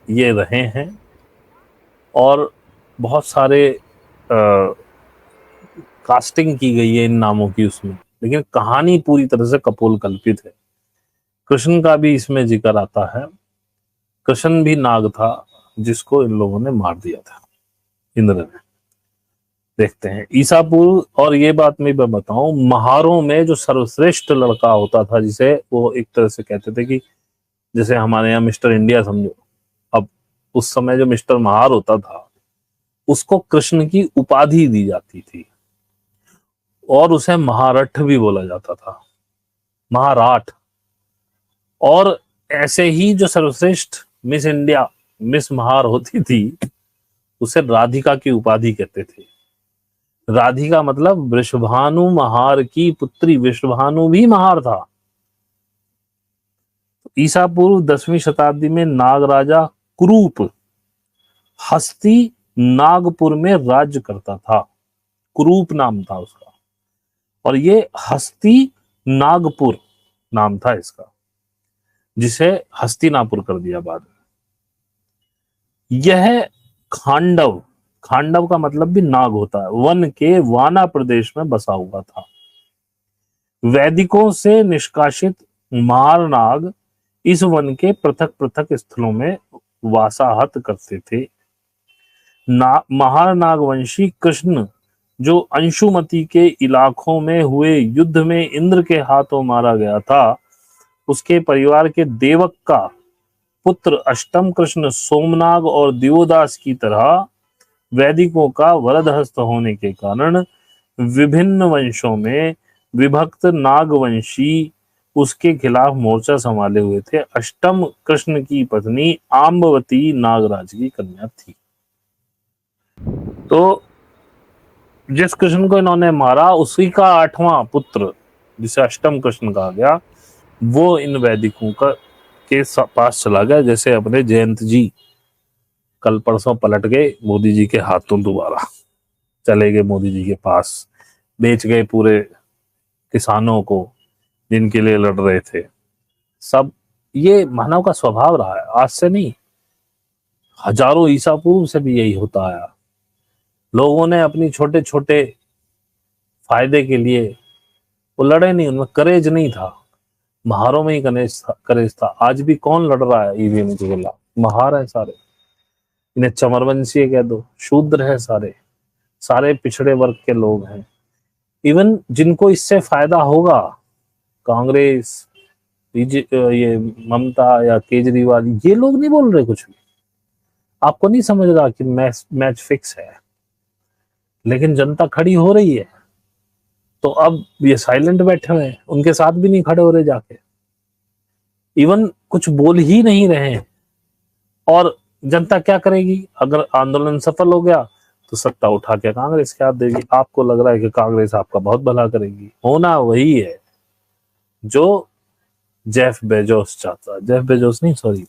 ये रहे हैं और बहुत सारे कास्टिंग की गई है इन नामों की उसमें, लेकिन कहानी पूरी तरह से कपोल कल्पित है। कृष्ण का भी इसमें जिक्र आता है। कृष्ण भी नाग था जिसको इन लोगों ने मार दिया था, इंद्र ने। देखते हैं ईसापुर। और ये बात मैं बताऊं, महारों में जो सर्वश्रेष्ठ लड़का होता था, जिसे वो एक तरह से कहते थे कि जैसे हमारे यहाँ मिस्टर इंडिया समझो, अब उस समय जो मिस्टर महार होता था उसको कृष्ण की उपाधि दी जाती थी और उसे महारठ भी बोला जाता था, महाराठ। और ऐसे ही जो सर्वश्रेष्ठ मिस इंडिया, मिस महार होती थी, उसे राधिका की उपाधि कहते थे। राधिका मतलब वृषभानु महार की पुत्री, वृषभानु भी महार था। ईसा पूर्व 10वीं शताब्दी में नागराजा कुरूप हस्ती नागपुर में राज्य करता था। कुरूप नाम था उसका, और ये हस्ती नागपुर नाम था इसका, जिसे हस्तिनापुर कर दिया बाद में। यह खांडव, खांडव का मतलब भी नाग होता है, वन के वाना प्रदेश में बसा हुआ था। वैदिकों से निष्कासित मारनाग इस वन के पृथक पृथक स्थलों में वासाहत करते थे। महारनाग वंशी कृष्ण, जो अंशुमति के इलाकों में हुए युद्ध में इंद्र के हाथों मारा गया था, उसके परिवार के देवक का पुत्र अष्टम कृष्ण सोमनाग और दिवोदास की तरह वैदिकों का वरदहस्त होने के कारण विभिन्न वंशों में विभक्त नागवंशी उसके खिलाफ मोर्चा संभाले हुए थे। अष्टम कृष्ण की पत्नी आम्बवती नागराज की कन्या थी। तो जिस कृष्ण को इन्होंने मारा उसी का 8वां पुत्र, जिसे अष्टम कृष्ण कहा गया, वो इन वैदिकों का के पास चला गया। जैसे अपने जयंत जी कल परसों पलट गए मोदी जी के हाथों, दोबारा चले गए मोदी जी के पास, बेच गए पूरे किसानों को जिनके लिए लड़ रहे थे सब। ये मानव का स्वभाव रहा है, आज से नहीं, हजारों ईसा पूर्व से भी यही होता आया। लोगों ने अपनी छोटे छोटे फायदे के लिए वो लड़े नहीं, उनमें करेज नहीं था। महारों में ही करेज था। आज भी कौन लड़ रहा है ईवीएम के खिलाफ? महार है सारे, इन्हें चमरवंशी कह दो, शूद्र है सारे, सारे पिछड़े वर्ग के लोग हैं। इवन जिनको इससे फायदा होगा, कांग्रेस, ये ममता या केजरीवाल, ये लोग नहीं बोल रहे कुछ भी। आपको नहीं समझ रहा कि मैच फिक्स है, लेकिन जनता खड़ी हो रही है। तो अब ये साइलेंट बैठे हुए हैं, उनके साथ भी नहीं खड़े हो रहे जाके, इवन कुछ बोल ही नहीं रहे हैं। और जनता क्या करेगी? अगर आंदोलन सफल हो गया तो सत्ता उठा के कांग्रेस के हाथ देगी। आपको लग रहा है कि कांग्रेस आपका बहुत भला करेगी, होना वही है जो जेफ बेजोस चाहता है। जेफ बेजोस नहीं, सॉरी,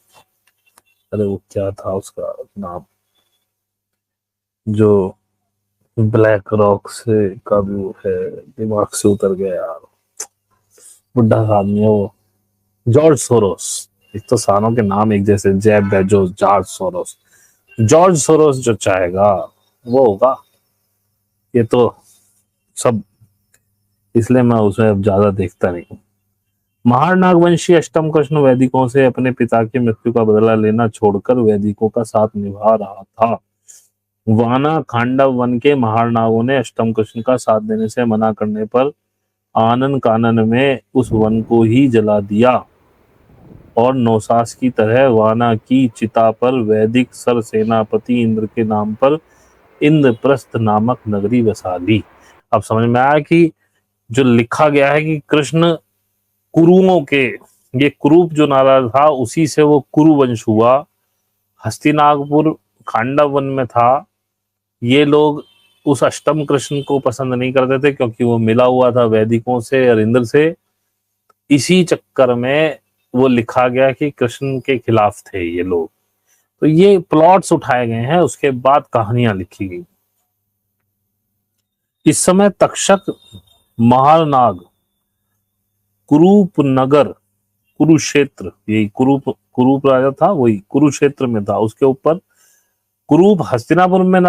अरे वो क्या था उसका नाम, जो ब्लैक रॉक से का भी वो है, दिमाग से उतर गया यार, बुढ़ा आदमी है वो, जॉर्ज सोरोस। एक तो सारों के नाम एक जैसे, Jeff Bezos, George Soros. George Soros जो चाहेगा वो होगा। ये तो सब, इसलिए मैं उसे अब ज्यादा देखता नहीं। महार नागवंशी अष्टम कृष्ण वैदिकों से अपने पिता की मृत्यु का बदला लेना छोड़कर वैदिकों का साथ निभा रहा था। वाना खांडव वन के महार नागों ने अष्टम कृष्ण का साथ देने से मना करने पर आनन कानन में उस वन को ही जला दिया। और नौसास की तरह वाना की चिता पर वैदिक सर सेनापति इंद्र के नाम पर इंद्रप्रस्थ नामक नगरी बसा ली। अब समझ में आया कि जो लिखा गया है कि कृष्ण कुरुओं के, ये कुरूप जो नारा था उसी से वो कुरु वंश हुआ। हस्तिनापुर खांडव वन में था। ये लोग उस अष्टम कृष्ण को पसंद नहीं करते थे क्योंकि वो मिला हुआ था वैदिकों से और इंद्र से। इसी चक्कर में वो लिखा गया कि कृष्ण के खिलाफ थे ये लोग। तो ये प्लॉट्स उठाए गए हैं, उसके बाद कहानियां लिखी गई। इस समय तक्षक महारनाग कुरूप नगर, कुरुक्षेत्र, यही कुरूप राजा था, वही कुरुक्षेत्र में था। उसके ऊपर कुरूप हस्तिनापुर में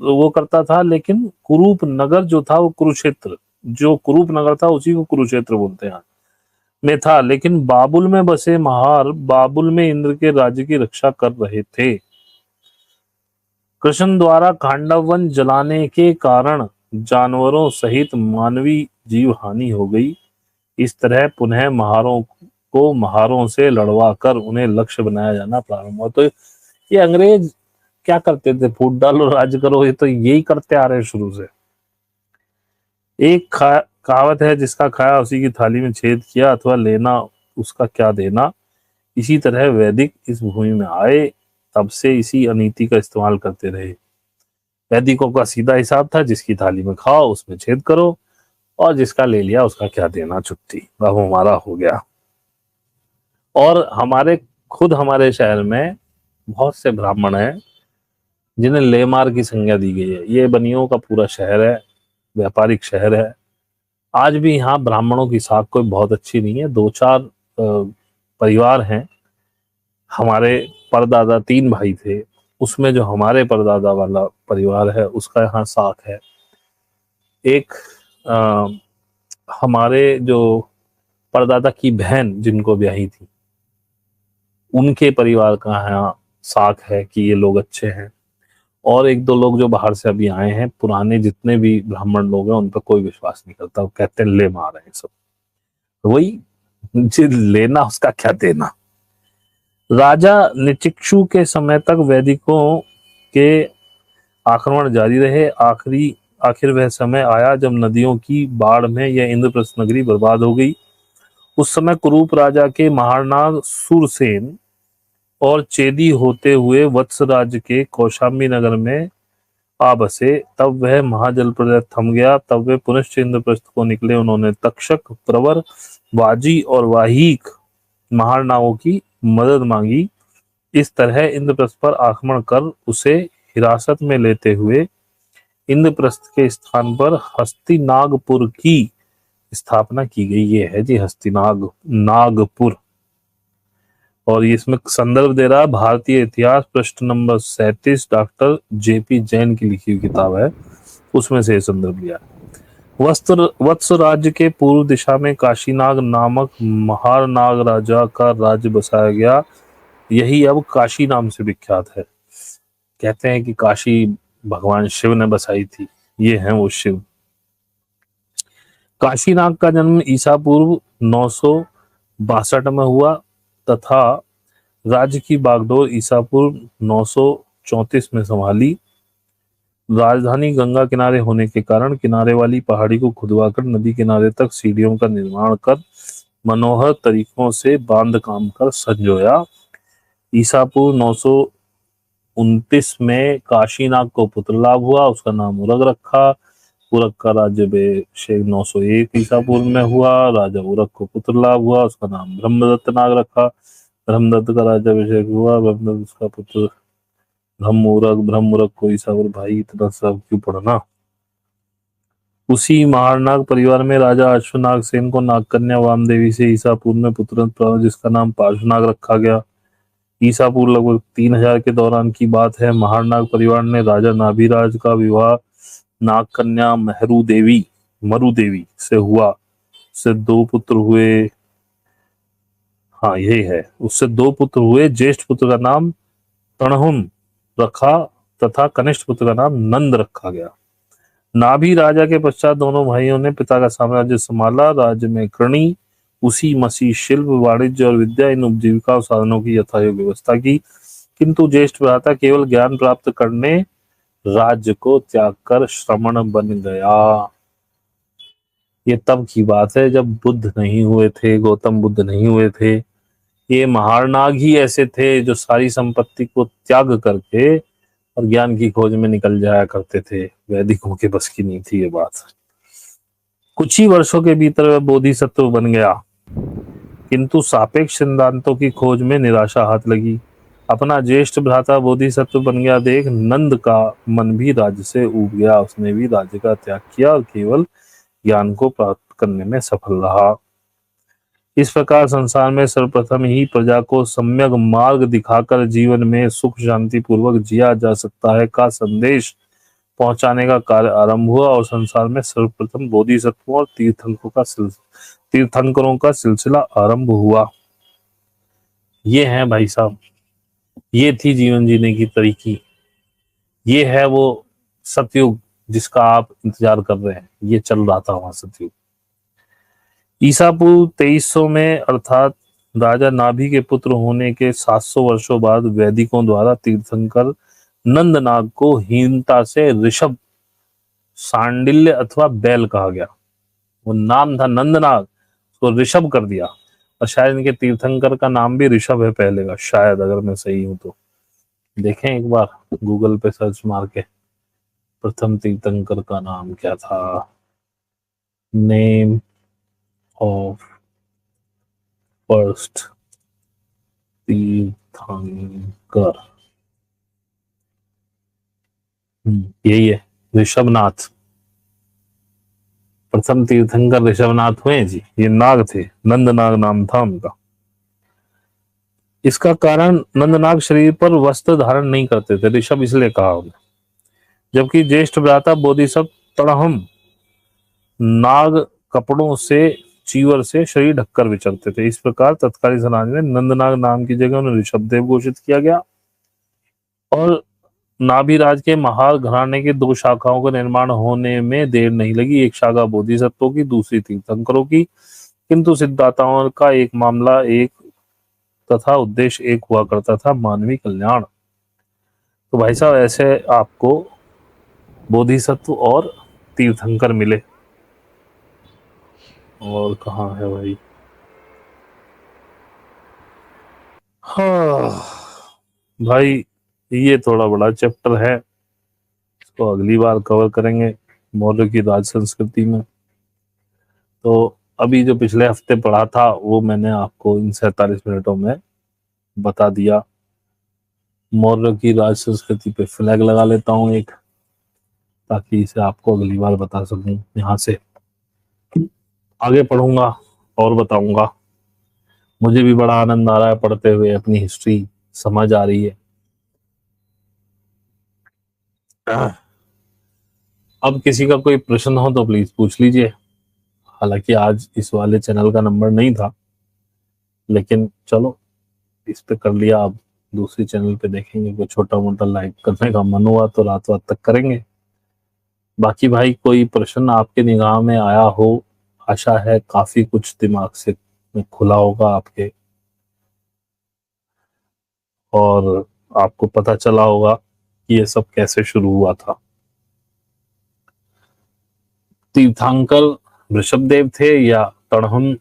वो करता था, लेकिन कुरूप नगर जो था वो कुरुक्षेत्र, जो कुरूप नगर था उसी को कुरुक्षेत्र बोलते हैं, में था। लेकिन बाबुल में बसे महार बाबुल में इंद्र के राज्य की रक्षा कर रहे थे। कृष्ण द्वारा खांडव वन जलाने के कारण जानवरों सहित मानवीय जीव हानि हो गई। इस तरह पुनः महारों को महारों से लड़वा कर उन्हें लक्ष्य बनाया जाना प्रारंभ हुआ। तो ये अंग्रेज क्या करते थे, फूट डालो राज करो, ये तो यही करते आ रहे हैं शुरू से। एक कहावत है, जिसका खाया उसी की थाली में छेद किया, अथवा लेना उसका क्या देना। इसी तरह वैदिक इस भूमि में आए, तब से इसी अनीति का इस्तेमाल करते रहे। वैदिकों का सीधा हिसाब था, जिसकी थाली में खाओ उसमें छेद करो, और जिसका ले लिया उसका क्या देना, छुट्टी, अब हमारा हो गया। और हमारे शहर में बहुत से ब्राह्मण हैं जिन्हें लेमार की संज्ञा दी गई है। ये बनियों का पूरा शहर है, व्यापारिक शहर है। आज भी यहाँ ब्राह्मणों की साख कोई बहुत अच्छी नहीं है। 2-4 परिवार हैं। हमारे परदादा 3 भाई थे, उसमें जो हमारे परदादा वाला परिवार है उसका यहाँ साख है। एक हमारे जो परदादा की बहन जिनको ब्याही थी, उनके परिवार का यहाँ साख है कि ये लोग अच्छे हैं। और 1-2 लोग जो बाहर से अभी आए हैं, पुराने जितने भी ब्राह्मण लोग हैं उन पर कोई विश्वास नहीं करता। वो कहते हैं ले मार है सब। वही जो लेना उसका क्या देना। राजा निचिक्षु के समय तक वैदिकों के आक्रमण जारी रहे। आखिर वह समय आया जब नदियों की बाढ़ में यह इंद्रप्रस्थ नगरी बर्बाद हो गई। उस समय कुरूप राजा के महारनाग सुरसेन और चेदी होते हुए वत्स राज्य के कौशाम्बी नगर में आ बसे। तब वह महाजल प्रलय थम गया। तब वे पुनश्च इंद्रप्रस्थ को निकले। उन्होंने तक्षक, प्रवर, वाजी और वाहिक महारनागों की मदद मांगी। इस तरह इंद्रप्रस्थ पर आक्रमण कर उसे हिरासत में लेते हुए इंद्रप्रस्थ के स्थान पर हस्तिनागपुर की स्थापना की गई। ये है जी नागपुर। और ये इसमें संदर्भ दे रहा है भारतीय इतिहास पृष्ठ नंबर 37, डॉक्टर जेपी जैन की लिखी हुई किताब है, उसमें से संदर्भ लिया। वत्स राज्य के पूर्व दिशा में काशीनाग नामक महारनाग राजा का राज्य बसाया गया। यही अब काशी नाम से विख्यात है। कहते हैं कि काशी भगवान शिव ने बसाई थी। ये हैं वो शिव। काशीनाग का जन्म ईसा पूर्व 962 में हुआ तथा राज्य की बागडोर ईसा पूर्व 934 में संभाली। राजधानी गंगा किनारे होने के कारण किनारे वाली पहाड़ी को खुदवाकर नदी किनारे तक सीढ़ियों का निर्माण कर मनोहर तरीकों से बांध काम कर संजोया। ईसा पूर्व 929 में काशीनाग को पुत्र लाभ हुआ, उसका नाम उरग रखा। उरग का राज्याभिषेक 901 ईसा पूर्व में हुआ। राजा उरग को पुत्र लाभ हुआ, उसका नाम ब्रह्मदत्त नाग रखा। ब्रह्मदत्त का राज्याभिषेक हुआ, ब्रह्मदत्त उसका पुत्र ब्रह्मउरग को ईसा पूर्व। भाई इतना सब क्यों पढ़ना। उसी महारनाग परिवार में राजा अश्वनाग सेन को नागकन्या वामदेवी से ईसा पूर्व में पुत्र प्राप्त, जिसका नाम पार्श्वनाग रखा गया। ईसा पूर्व लगभग 3000 के दौरान की बात है। महारनाग परिवार ने राजा नाभिराज का विवाह नागकन्या मरुदेवी से हुआ। उससे 2 पुत्र हुए। हाँ यही है, उससे 2 पुत्र हुए। ज्येष्ठ पुत्र का नाम तणहुम रखा तथा कनिष्ठ पुत्र का नाम नंद रखा गया। नाभि राजा के पश्चात दोनों भाइयों ने पिता का साम्राज्य संभाला। राज्य में कृणि उसी मसीह शिल्प, वाणिज्य और विद्या, इन उपजीविका साधनों की यथायोग्य व्यवस्था की। किंतु ज्येष्ठ भ्राता केवल ज्ञान प्राप्त करने राज्य को त्याग कर श्रमण बन गया। ये तब की बात है जब बुद्ध नहीं हुए थे, गौतम बुद्ध नहीं हुए थे। ये महारनाग ही ऐसे थे जो सारी संपत्ति को त्याग करके और ज्ञान की खोज में निकल जाया करते थे। वैदिकों के बस की नहीं थी ये बात। कुछ ही वर्षों के भीतर वह बोधिसत्व बन गया, किंतु सापेक्ष सिद्धांतों की खोज में निराशा हाथ लगी। अपना ज्येष्ठ भ्राता बोधिसत्व बन गया देख नंद का मन भी राज्य से ऊब गया। उसने भी राज्य का त्याग किया और केवल ज्ञान को प्राप्त करने में सफल रहा। इस प्रकार संसार में सर्वप्रथम ही प्रजा को सम्यक मार्ग दिखाकर जीवन में सुख शांति पूर्वक जिया जा सकता है का संदेश पहुंचाने का कार्य आरंभ हुआ और संसार में सर्वप्रथम बोधिसत्वों और तीर्थंकरों का सिलसिला आरंभ हुआ। ये है भाई साहब, ये थी जीवन जीने की तरीकी। ये है वो सतयुग जिसका आप इंतजार कर रहे हैं। ये चल रहा था वहां सतयुग। ईसा पूर्व 2300 में अर्थात राजा नाभि के पुत्र होने के 700 वर्षों बाद वैदिकों द्वारा तीर्थंकर नंदनाग को हीनता से ऋषभ सांडिल्य अथवा बैल कहा गया। वो नाम था नंदनाग, उसको ऋषभ कर दिया। और शायद इनके तीर्थंकर का नाम भी ऋषभ है पहले का, शायद, अगर मैं सही हूं तो। देखें एक बार गूगल पे सर्च मार के, प्रथम तीर्थंकर का नाम क्या था। नेम ऑफ फर्स्ट तीर्थंकर, यही है, ऋषभनाथ। प्रथम तीर्थंकर ऋषभनाथ हुए जी। ये नाग थे, नंदनाग नाम था उनका। इसका कारण नंदनाग शरीर पर वस्त्र धारण नहीं करते थे, ऋषभ इसलिए कहा उन्हें। जबकि ज्येष्ठ भ्राता बोधिसत्व तड़हम नाग कपड़ों से, चीवर से शरीर ढककर विचरते थे। इस प्रकार तत्कालीन समाज में नंदनाग नाम की जगह उन्हें ऋषभदेव घोषित किया गया। और नाभिराज के महार घराने के दो शाखाओं का निर्माण होने में देर नहीं लगी। एक शाखा बोधिसत्वों की, दूसरी तीर्थंकरों की। किंतु सिद्धाताओं का एक मामला एक तथा उद्देश्य एक हुआ करता था, मानवीय कल्याण। तो भाई साहब ऐसे आपको बोधिसत्व और तीर्थंकर मिले। और कहाँ है भाई, हाँ भाई, ये थोड़ा बड़ा चैप्टर है, इसको अगली बार कवर करेंगे मौर्य की राज संस्कृति में। तो अभी जो पिछले हफ्ते पढ़ा था वो मैंने आपको इन 47 मिनटों में बता दिया। मौर्य की राज संस्कृति पे फ्लैग लगा लेता हूँ एक, ताकि इसे आपको अगली बार बता सकूं। यहाँ से आगे पढ़ूंगा और बताऊंगा। मुझे भी बड़ा आनंद आ रहा है पढ़ते हुए, अपनी हिस्ट्री समझ आ रही है। अब किसी का कोई प्रश्न हो तो प्लीज पूछ लीजिए। हालांकि आज इस वाले चैनल का नंबर नहीं था, लेकिन चलो इस पे कर लिया। अब दूसरी चैनल पे देखेंगे, कोई छोटा मोटा लाइक करने का मन हुआ तो रात रात तक करेंगे। बाकी भाई कोई प्रश्न आपके निगाह में आया हो, आशा है काफी कुछ दिमाग से खुला होगा आपके, और आपको पता चला होगा कि ये सब कैसे शुरू हुआ था। तीर्थंकर ऋषभदेव थे या तड़हम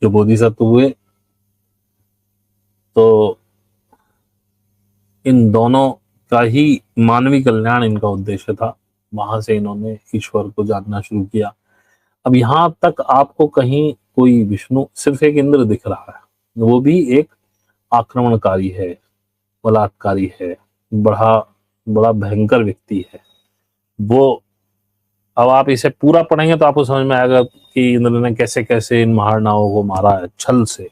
जो बोधिसत्व हुए, तो इन दोनों का ही मानवीय कल्याण इनका उद्देश्य था। वहां से इन्होंने ईश्वर को जानना शुरू किया। अब यहां तक आपको कहीं कोई विष्णु, सिर्फ एक इंद्र दिख रहा है, वो भी एक आक्रमणकारी है, बलात्कारी है, बड़ा बड़ा भयंकर व्यक्ति है वो। अब आप इसे पूरा पढ़ेंगे तो आपको समझ में आएगा कि इंद्र ने कैसे कैसे इन महारनाओं को मारा है, छल से,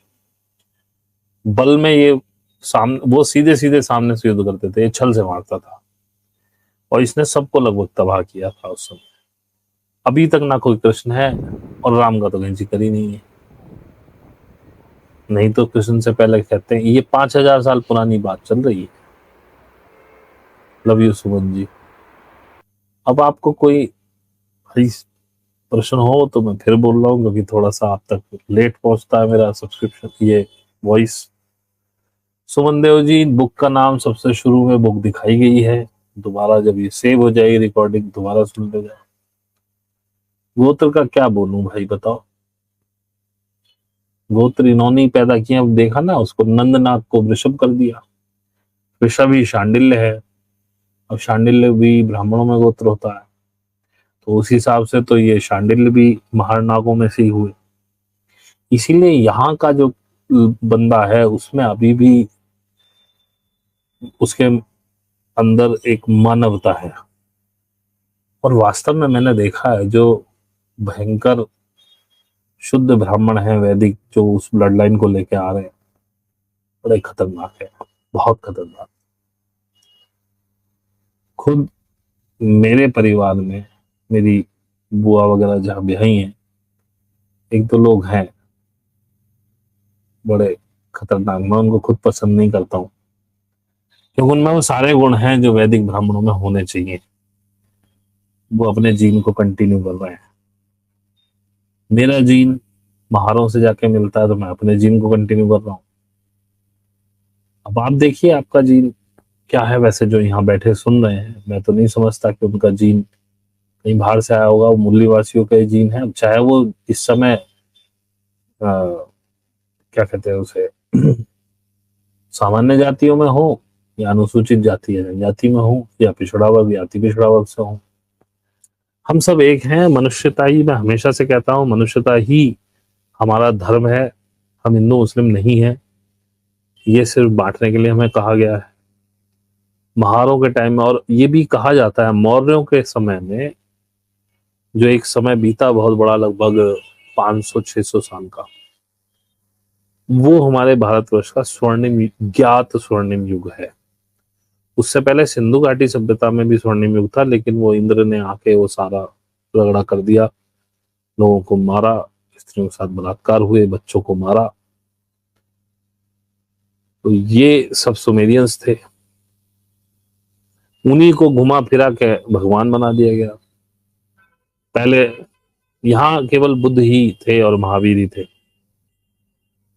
बल में। ये सामने, वो सीधे सीधे सामने से युद्ध करते थे, ये छल से मारता था। और इसने सबको लगभग तबाह किया था उस समय। अभी तक ना कोई कृष्ण है, और राम का तो कहीं जिक्र ही नहीं है। नहीं तो कृष्ण से पहले कहते हैं, ये 5000 साल पुरानी बात चल रही है। Love you Suman ji. अब आपको कोई प्रश्न हो तो मैं फिर बोल रहा हूँ, क्योंकि थोड़ा सा आप तक लेट पहुंचता है मेरा सब्सक्रिप्शन, ये वॉइस। सुमन देव जी, बुक का नाम सबसे शुरू में बुक दिखाई गई है, दोबारा जब ये सेव हो जाएगी रिकॉर्डिंग दोबारा सुन लेगा। गोत्र का क्या बोलूं भाई बताओ, गोत्र इन्होंने ही पैदा किया, अब देखा ना, उसको नंदनाथ को वृषभ कर दिया, वृषभ ही शांडिल्य है, अब शांडिल्य भी ब्राह्मणों में गोत्र होता है, तो उस हिसाब से तो ये शांडिल्य भी महारनागों में से ही हुए। इसीलिए यहाँ का जो बंदा है उसमें अभी भी उसके अंदर एक मानवता है। और वास्तव में मैंने देखा है जो भयंकर शुद्ध ब्राह्मण है वैदिक, जो उस ब्लड लाइन को लेके आ रहे हैं, बड़े खतरनाक है, बहुत खतरनाक। खुद मेरे परिवार में मेरी बुआ वगैरह जहाँ ब्याही हैं, एक दो लोग हैं बड़े खतरनाक, मैं उनको खुद पसंद नहीं करता हूँ, क्योंकि उनमें वो सारे गुण हैं जो वैदिक ब्राह्मणों में होने चाहिए, वो अपने जीन को कंटिन्यू कर रहे हैं। मेरा जीन महारों से जाके मिलता है तो मैं अपने जीन को कंटिन्यू कर रहा हूँ। अब आप देखिए आपका जीन क्या है, वैसे जो यहाँ बैठे सुन रहे हैं, मैं तो नहीं समझता कि उनका जीन कहीं बाहर से आया होगा, वो मुरली वासियों का जीन है, चाहे वो इस समय क्या कहते हैं उसे सामान्य जातियों में हो, या अनुसूचित जाति या जनजाति में हो, या पिछड़ा वर्ग या अति पिछड़ा वर्ग से हो, हम सब एक हैं। मनुष्यता ही, मैं हमेशा से कहता हूँ, मनुष्यता ही हमारा धर्म है, हम हिंदू मुस्लिम नहीं है, ये सिर्फ बांटने के लिए हमें कहा गया है। महारों के टाइम में, और ये भी कहा जाता है मौर्यों के समय में, जो एक समय बीता बहुत बड़ा, लगभग 500-600 साल का, वो हमारे भारतवर्ष का स्वर्णिम ज्ञात स्वर्णिम युग है। उससे पहले सिंधु घाटी सभ्यता में भी स्वर्णिम युग था, लेकिन वो इंद्र ने आके वो सारा रगड़ा कर दिया, लोगों को मारा, स्त्रियों के साथ बलात्कार हुए, बच्चों को मारा। तो ये सब सुमेरियंस थे, उन्हीं को घुमा फिरा के भगवान बना दिया गया। पहले यहाँ केवल बुद्ध ही थे और महावीर ही थे,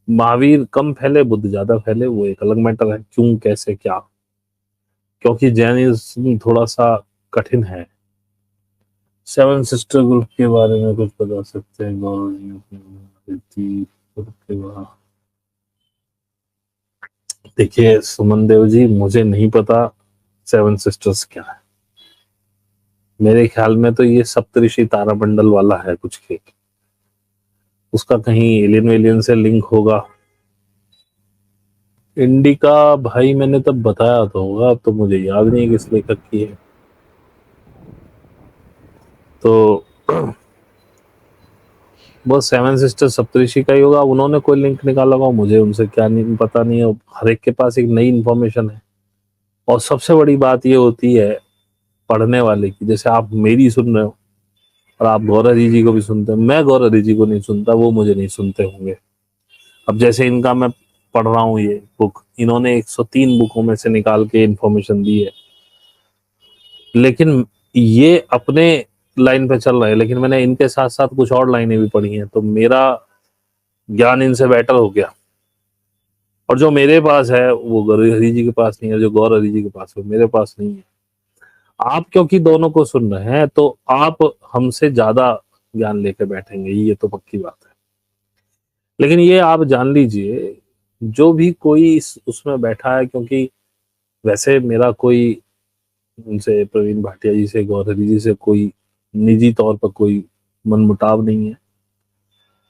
महावीर कम फैले, बुद्ध ज्यादा फैले, वो एक अलग मैटर है, क्यों कैसे क्या, क्योंकि जैनिज्म थोड़ा सा कठिन है। सेवन सिस्टर ग्रुप के बारे में कुछ बता सकते हैं गौरव जी के बारे? देखिए सुमन देव जी, मुझे नहीं पता सेवन सिस्टर्स क्या है, मेरे ख्याल में तो ये सप्तऋषि तारामंडल वाला है कुछ केक, उसका कहीं एलियन वेलियन से लिंक होगा। इंडिका भाई मैंने तब बताया तो होगा, अब तो मुझे याद नहीं है किस लेखक की है, तो बस सेवन सिस्टर सप्तऋषि का ही होगा, उन्होंने कोई लिंक निकाला होगा, मुझे उनसे क्या नहीं पता नहीं है, हर एक के पास एक नई इंफॉर्मेशन है। और सबसे बड़ी बात ये होती है पढ़ने वाले की, जैसे आप मेरी सुन रहे हो और आप गौरहरि जी को भी सुनते हो, मैं गौरहरि जी को नहीं सुनता, वो मुझे नहीं सुनते होंगे। अब जैसे इनका मैं पढ़ रहा हूँ ये बुक, इन्होंने 103 बुकों में से निकाल के इंफॉर्मेशन दी है, लेकिन ये अपने लाइन पे चल रहे हैं, लेकिन मैंने इनके साथ साथ कुछ और लाइनें भी पढ़ी हैं, तो मेरा ज्ञान इनसे बेटर हो गया। और जो मेरे पास है वो गौरहरि जी के पास नहीं है, जो गौरहरि जी के पास है मेरे पास नहीं है। आप क्योंकि दोनों को सुन रहे हैं तो आप हमसे ज्यादा ज्ञान लेके बैठेंगे, ये तो पक्की बात है। लेकिन ये आप जान लीजिए, जो भी कोई उसमें बैठा है, क्योंकि वैसे मेरा कोई उनसे, प्रवीण भाटिया जी से, गौरहरि जी से कोई निजी तौर पर कोई मनमुटाव नहीं है,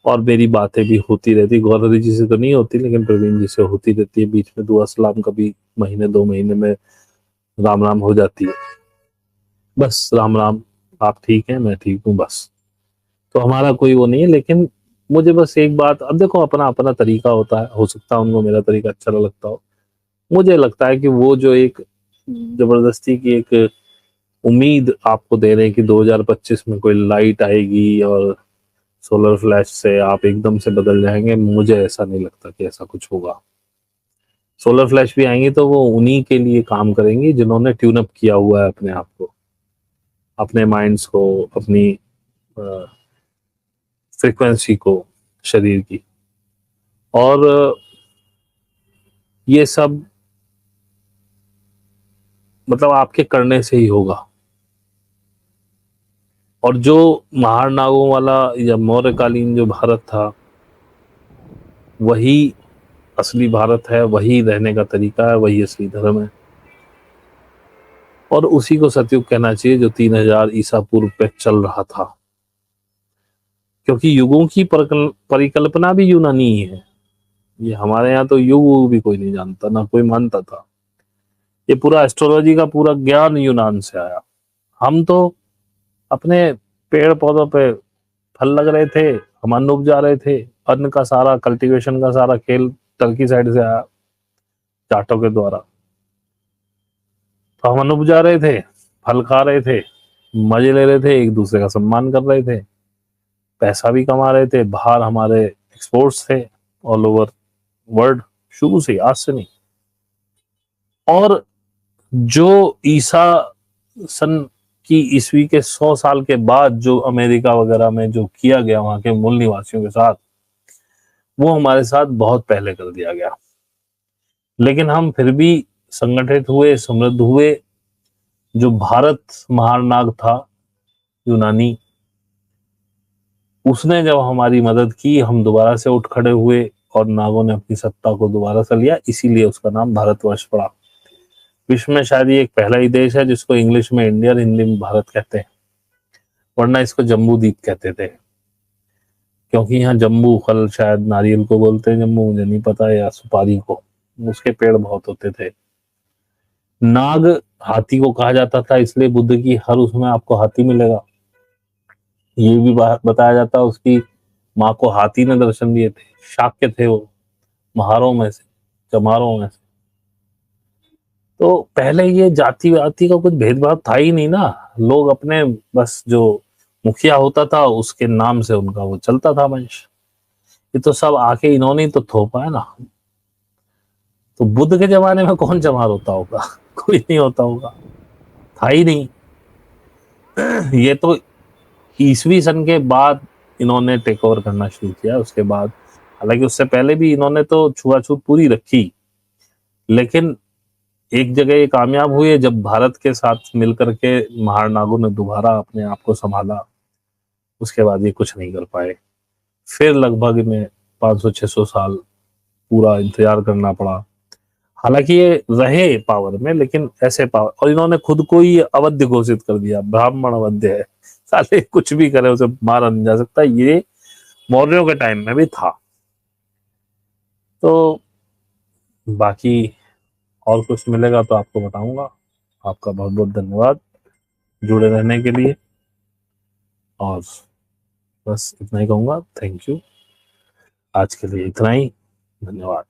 और मेरी बातें भी होती रहती, गौरहरि जी से तो नहीं होती लेकिन प्रवीण जी से होती रहती है, बीच में दुआ सलाम कभी महीने 2 महीने में राम राम हो जाती है, बस राम राम, आप ठीक हैं मैं ठीक हूँ, बस। तो हमारा कोई वो नहीं है। लेकिन मुझे बस एक बात, अब देखो अपना अपना तरीका होता है, हो सकता है उनको मेरा तरीका अच्छा ना लगता हो, मुझे लगता है कि वो जो एक जबरदस्ती की एक उम्मीद आपको दे रहे हैं कि 2025 में कोई लाइट आएगी और सोलर फ्लैश से आप एकदम से बदल जाएंगे, मुझे ऐसा नहीं लगता कि ऐसा कुछ होगा। सोलर फ्लैश भी आएंगी तो वो उन्हीं के लिए काम करेंगी जिन्होंने ट्यून अप किया हुआ है अपने आप को, अपने माइंड्स को, अपनी फ्रीक्वेंसी को शरीर की, और ये सब मतलब आपके करने से ही होगा। और जो महारनागों वाला या मौर्यकालीन जो भारत था, वही असली भारत है, वही रहने का तरीका है, वही असली धर्म है, और उसी को सतयुग कहना चाहिए जो 3000 ईसा पूर्व पे चल रहा था। क्योंकि युगों की परिकल्पना भी यूनानी ही है। ये हमारे यहाँ तो युग भी कोई नहीं जानता, ना कोई मानता था। ये पूरा एस्ट्रोलॉजी का पूरा ज्ञान यूनान से आया। हम तो अपने पेड़ पौधों पे फल लग रहे थे, हम अन्न उपजा रहे थे, अन्न का सारा कल्टीवेशन का सारा खेल टर्की साइड से आया, जाटों के द्वारा। तो हम अन्न उपजा रहे थे, फल खा रहे थे, मजे ले रहे थे, एक दूसरे का सम्मान कर रहे थे, पैसा भी कमा रहे थे, बाहर हमारे एक्सपोर्ट्स थे ऑल ओवर वर्ल्ड, शुरू से, आज से नहीं। और जो ईसा सन की ईस्वी के 100 साल के बाद जो अमेरिका वगैरह में जो किया गया वहां के मूल निवासियों के साथ, वो हमारे साथ बहुत पहले कर दिया गया। लेकिन हम फिर भी संगठित हुए, समृद्ध हुए। जो भारत महारनाग था यूनानी, उसने जब हमारी मदद की, हम दोबारा से उठ खड़े हुए और नागों ने अपनी सत्ता को दोबारा से लिया, इसीलिए उसका नाम भारतवर्ष पड़ा। विश्व में शायद ये एक पहला ही देश है जिसको इंग्लिश में इंडिया और हिंदी में भारत कहते हैं, वरना इसको जम्बू द्वीप कहते थे। क्योंकि यहाँ जम्बू फल, शायद नारियल को बोलते हैं जम्बू, मुझे नहीं पता, या सुपारी को, उसके पेड़ बहुत होते थे। नाग हाथी को कहा जाता था, इसलिए बुद्ध की हर उसमें आपको हाथी मिलेगा। ये भी बताया जाता है उसकी माँ को हाथी ने दर्शन दिए थे। शाक्य थे वो, महारों में से, चमारों में से। तो पहले ये जाति वाति का कुछ भेदभाव था ही नहीं ना। लोग अपने, बस जो मुखिया होता था उसके नाम से उनका वो चलता था वंश। ये तो सब आके इन्होंने तो थोपा है ना। तो बुद्ध के जमाने में कौन चमार होता होगा? कोई नहीं होता होगा, था ही नहीं। ये तो ईसवी सन के बाद इन्होंने टेक ओवर करना शुरू किया। उसके बाद, हालांकि उससे पहले भी इन्होंने तो छुआछूत पूरी रखी, लेकिन एक जगह ये कामयाब हुए जब भारत के साथ मिलकर के महारनागों ने दोबारा अपने आप को संभाला। उसके बाद ये कुछ नहीं कर पाए। फिर लगभग इन्हें 500-600 साल पूरा इंतजार करना पड़ा। हालांकि ये रहे पावर में, लेकिन ऐसे पावर, और इन्होंने खुद को ही अवध्य घोषित कर दिया, ब्राह्मण अवध्य है, साले कुछ भी करे उसे मारा नहीं जा सकता। ये मौर्यों के टाइम में भी था। तो बाकी और कुछ मिलेगा तो आपको बताऊंगा। आपका बहुत बहुत धन्यवाद जुड़े रहने के लिए, और बस इतना ही कहूंगा। थैंक यू, आज के लिए इतना ही, धन्यवाद।